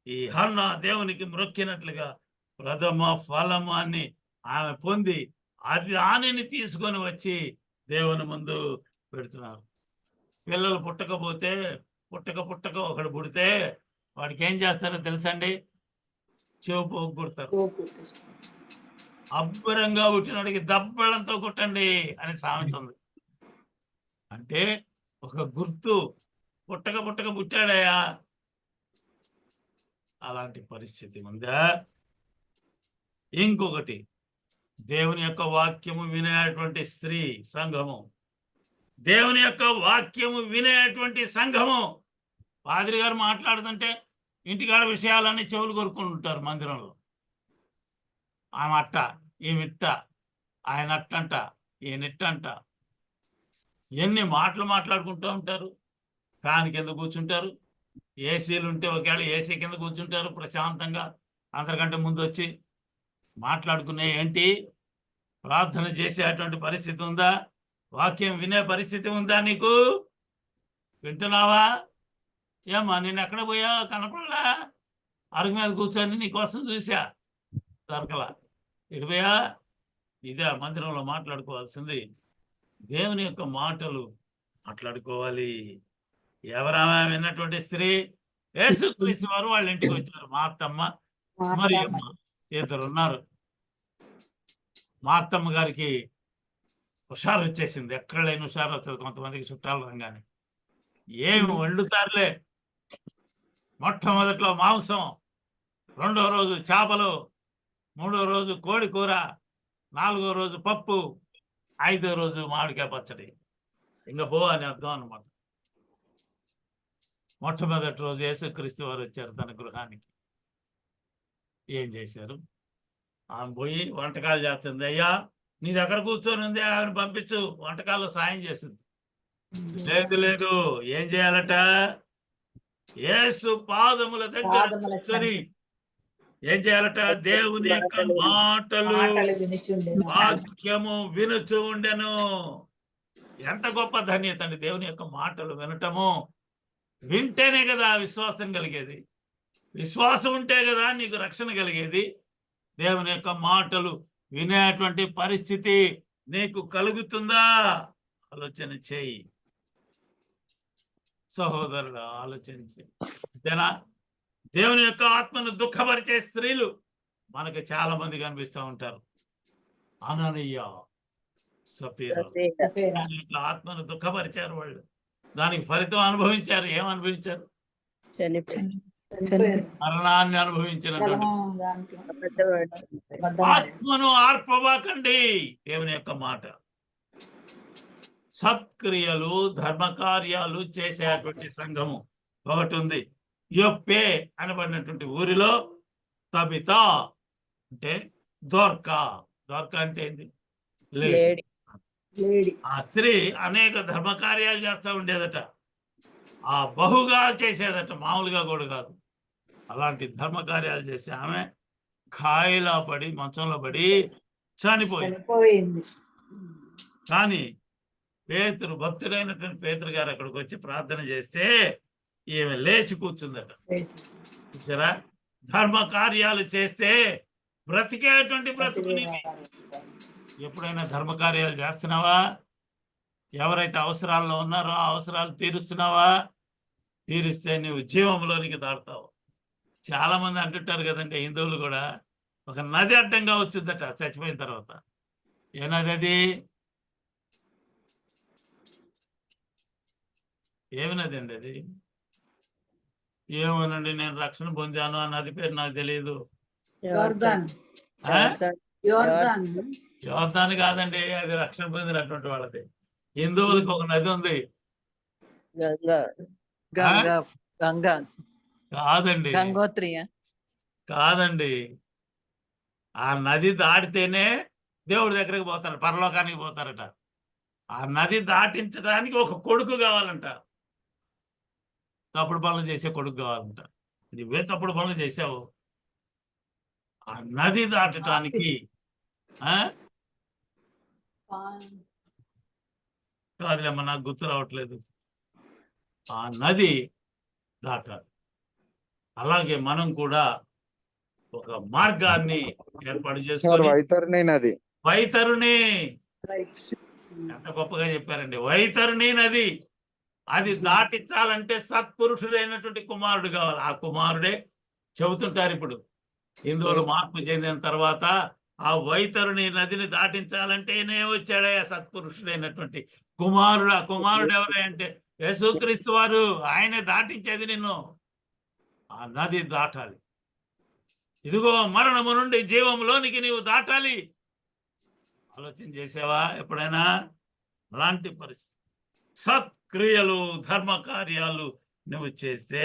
ఈ హన్న దేవునికి మ్రొక్కినట్లుగా ప్రథమ ఫలమాన్ని ఆమె పొంది అది ఆనని తీసుకొని వచ్చి దేవుని ముందు పెడుతున్నారు. పిల్లలు పుట్టకపోతే పుట్టక ఒకడు పుడితే వాడికి ఏం చేస్తారో తెలుసండి? చెవు పోగొడతారు. అబ్బరంగా పుట్టినడికి దబ్బళంతో కొట్టండి అని సామెత ఉంది. అంటే ఒక గుర్తు, పుట్టక పుట్టాడయా, అలాంటి పరిస్థితి ఉందా? ఇంకొకటి, దేవుని యొక్క వాక్యము వినేటువంటి స్త్రీ సంఘము, దేవుని యొక్క వాక్యము వినేటువంటి సంఘము. పాదిరి గారు మాట్లాడుతుంటే ఇంటికాడ విషయాలన్నీ చెవులు కొరుకుంటుంటారు మందిరంలో. ఆమె అట్ట, ఈమెట్ట, ఆయన అట్టంట, ఈయనిట్టంట, ఎన్ని మాటలు మాట్లాడుకుంటూ ఉంటారు. ఫ్యాన్ కింద కూర్చుంటారు, ఏసీలు ఉంటే ఒకవేళ ఏసీ కింద కూర్చుంటారు ప్రశాంతంగా. అంతకంటే ముందు వచ్చి మాట్లాడుకునే ఏంటి? ప్రార్థన చేసేటువంటి పరిస్థితి ఉందా? వాక్యం వినే పరిస్థితి ఉందా నీకు? వింటున్నావా? ఏమ్మా నేను ఎక్కడ పోయా కనపడలా, అరుగు మీద కూర్చొని నీకోసం చూసా, దొరకలా. ఇటుపోయా? ఇదే మందిరంలో మాట్లాడుకోవాల్సింది. దేవుని యొక్క మాటలు మాట్లాడుకోవాలి. ఎవరామె విన్నటువంటి స్త్రీ? యేసుక్రీస్తు వారు వాళ్ళ ఇంటికి వచ్చారు. మార్తమ్మ, మరియమ్మ, ఇద్దరు ఉన్నారు. మార్తమ్మ గారికి హుషారు వచ్చేసింది. ఎక్కడ లేని హుషారు వస్తుంది కొంతమందికి చుట్టాలు రంగానే. ఏమి వండుతారులే. మొట్టమొదట్లో మాంసం, 2వ రోజు చేపలు, 3వ రోజు కోడి కూర, 4వ రోజు పప్పు, 5వ రోజు మామిడికాయ పచ్చడి. ఇంకా బో అని అర్థం అనమాట. మొట్టమొదటి రోజు యేసుక్రీస్తు వారు వచ్చారు తన గృహానికి. ఏం చేశారు? ఆమె పోయి వంటకాలు చేస్తుంది. అయ్యా నీ దగ్గర కూర్చొని ఉంది, ఆమెను పంపించు, వంటకాల్లో సాయం చేసింది. లేదు, ఏం చేయాలట? యేసు పాదముల దగ్గర కూర్చొని ఏం చేయాలట? దేవుని యొక్క మాటలు వాక్యము వినుచు ఉండెను. ఎంత గొప్ప ధన్యత అండి దేవుని యొక్క మాటలు వినటము. వింటేనే కదా విశ్వాసం కలిగేది. విశ్వాసం ఉంటే కదా నీకు రక్షణ కలిగేది. దేవుని యొక్క మాటలు వినేటువంటి పరిస్థితి నీకు కలుగుతుందా? ఆలోచన చేయి సహోదరుడు, ఆలోచించి. అంతేనా? దేవుని యొక్క ఆత్మను దుఃఖపరిచే స్త్రీలు మనకు చాలా మంది కనిపిస్తూ ఉంటారు. అననీయ, సఫీరా, దేవుని యొక్క ఆత్మను దుఃఖపరిచారు. వాళ్ళు దానికి ఫలితం అనుభవించారు. ఏం అనుభవించారు? మరణాన్ని అనుభవించినటువంటి. ఆత్మను ఆర్పవాకండి. దేవుని యొక్క మాట. సత్క్రియలు, ధర్మకార్యాలు చేసేటువంటి సంఘము ఒకటి ఉంది. యొప్పే అనబడినటువంటి ఊరిలో తబిత అంటే దోర్కా. దోర్కా అంటే ఏంటి? లేడీ. ఆ స్త్రీ అనేక ధర్మకార్యాలు చేస్తూ ఉండేదట. ఆ బహుగా చేసేదట, మామూలుగా కూడా కాదు. అలాంటి ధర్మకార్యాలు చేసి ఆమె ఖాయిలా పడి, మంచంలో పడి చనిపోయింది. కానీ పేతురు, భక్తుడైనటువంటి పేతురు గారు అక్కడికి వచ్చి ప్రార్థన చేస్తే ఈమె లేచి కూర్చుందట. చూసారా? ధర్మ కార్యాలు చేస్తే బ్రతికేటువంటి బ్రతుకుని. ఎప్పుడైనా ధర్మకార్యాలు చేస్తున్నావా? ఎవరైతే అవసరాల్లో ఉన్నారో ఆ అవసరాలు తీరుస్తున్నావా? తీరిస్తే నీవు జీవంలోనికి దాటుతావు. చాలా మంది అంటుంటారు కదండి, హిందువులు కూడా, ఒక నది అడ్డంగా వచ్చిందట చచ్చిపోయిన తర్వాత. ఏ నది అది? ఏమి నది అండి అది? ఏమోనండి, నేను రక్షణ పొందాను ఆ నది పేరు నాకు తెలియదు. యోర్దాను కాదండి, అది రక్షణ పొందినటువంటి వాళ్ళది. హిందువులకు ఒక నది ఉంది. కాదండి, కాదండి. ఆ నది దాటితేనే దేవుడి దగ్గరికి పోతారు, పరలోకానికి పోతారట. ఆ నది దాటించడానికి ఒక కొడుకు కావాలంట. తప్పుడు పనులు చేసే కొడుకు కావాలంట. నువ్వే తప్పుడు పనులు చేసావు. ఆ నది దాటటానికి కాదులేమ్మా, నాకు గుర్తు రావట్లేదు. ఆ నది దాటాలి. అలాగే మనం కూడా ఒక మార్గాన్ని ఏర్పాటు సార్ చేసుకొని వైతరణి నది. వైతరుణి, ఎంత గొప్పగా చెప్పారండి, వైతరుణి నది. అది దాటించాలంటే సత్పురుషుడైనటువంటి కుమారుడు కావాలి. ఆ కుమారుడే చెబుతుంటారు ఇప్పుడు హిందువులు మార్పు చెందిన తర్వాత ఆ వైతరుని నదిని దాటించాలంటే ఈయనే వచ్చాడయ్యా సత్పురుషుడైనటువంటి కుమారుడు. ఆ కుమారుడు ఎవరే అంటే యేసుక్రీస్తు వారు. ఆయనే దాటించేది నిన్ను. ఆ నది దాటాలి. ఇదిగో మరణము నుండి జీవంలోనికి నీవు దాటాలి. ఆలోచన చేసావా ఎప్పుడైనా? అలాంటి పరిస్థితి, సత్క్రియలు ధర్మ కార్యాలు నువ్వు చేస్తే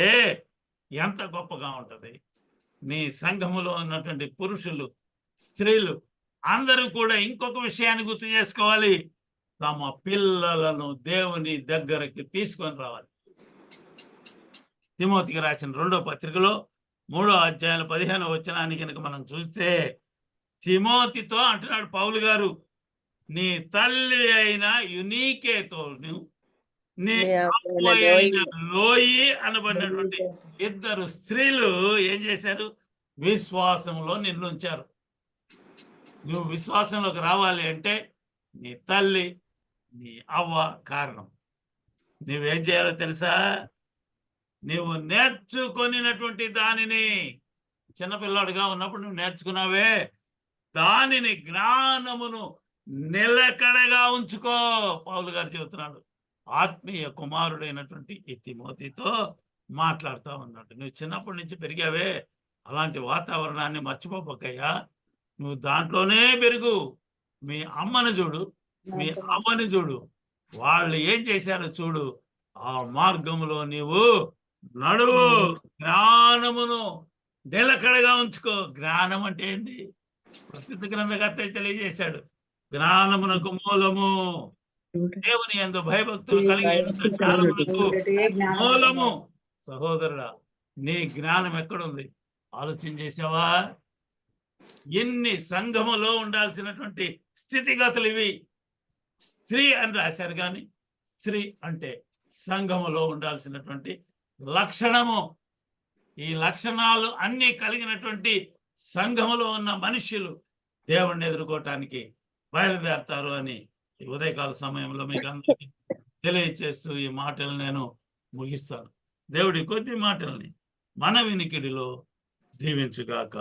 ఎంత గొప్పగా ఉంటది. నీ సంఘములో ఉన్నటువంటి పురుషులు, స్త్రీలు అందరూ కూడా ఇంకొక విషయాన్ని గుర్తు చేసుకోవాలి. తమ పిల్లలను దేవుని దగ్గరికి తీసుకొని రావాలి. తిమోతికి రాసిన 2వ పత్రికలో 3వ అధ్యాయం 15వ వచనాన్ని కనుక మనం చూస్తే, తిమోతితో అంటున్నాడు పౌలు గారు, నీ తల్లి అయిన యునీకేతో నీ అమ్మ అయిన లోయి అనబడినటువంటి 2 స్త్రీలు ఏం చేశారు? విశ్వాసంలో నిన్నుంచారు. నువ్వు విశ్వాసంలోకి రావాలి అంటే నీ తల్లి, నీ అవ్వ కారణం. నువ్వేం చేయాలో తెలుసా? నువ్వు నేర్చుకొనినటువంటి దానిని, చిన్నపిల్లాడుగా ఉన్నప్పుడు నువ్వు నేర్చుకున్నావే, దానిని, జ్ఞానమును నిలకడగా ఉంచుకో. పౌలు గారు చెబుతున్నాడు. ఆత్మీయ కుమారుడైనటువంటి ఈ తిమోతితో మాట్లాడుతూ ఉన్నాడు. నువ్వు చిన్నప్పటి నుంచి పెరిగావే, అలాంటి వాతావరణాన్ని మర్చిపోకయ్యా. నువ్వు దాంట్లోనే పెరుగు. మీ అమ్మను చూడు, మీ అమ్మని చూడు, వాళ్ళు ఏం చేశారో చూడు. ఆ మార్గములో నీవు నడువు. జ్ఞానమును నిలకడగా ఉంచుకో. జ్ఞానం అంటే ఏంది? ప్రసిద్ధ గ్రంథకర్త తెలియజేశాడు. జ్ఞానమునకు మూలము, దేవుని యందు భయభక్తులు కలిగి ఉన్న జ్ఞానమునకు మూలము. సహోదరుడా, నీ జ్ఞానం ఎక్కడుంది? ఆలోచన చేసావా? ఎన్ని సంఘములో ఉండాల్సినటువంటి స్థితిగతులు ఇవి. స్త్రీ అని రాశారు, కానీ స్త్రీ అంటే సంఘములో ఉండాల్సినటువంటి లక్షణము. ఈ లక్షణాలు అన్నీ కలిగినటువంటి సంఘములో ఉన్న మనుష్యులు దేవుణ్ణి ఎదుర్కోవటానికి బయలుదేరతారు అని ఈ ఉదయకాల సమయంలో మీకు అందరికీ తెలియచేస్తూ ఈ మాటలు నేను ముగిస్తాను. దేవుడి కొద్ది మాటల్ని మన వినికిడిలో దీవించుగాక.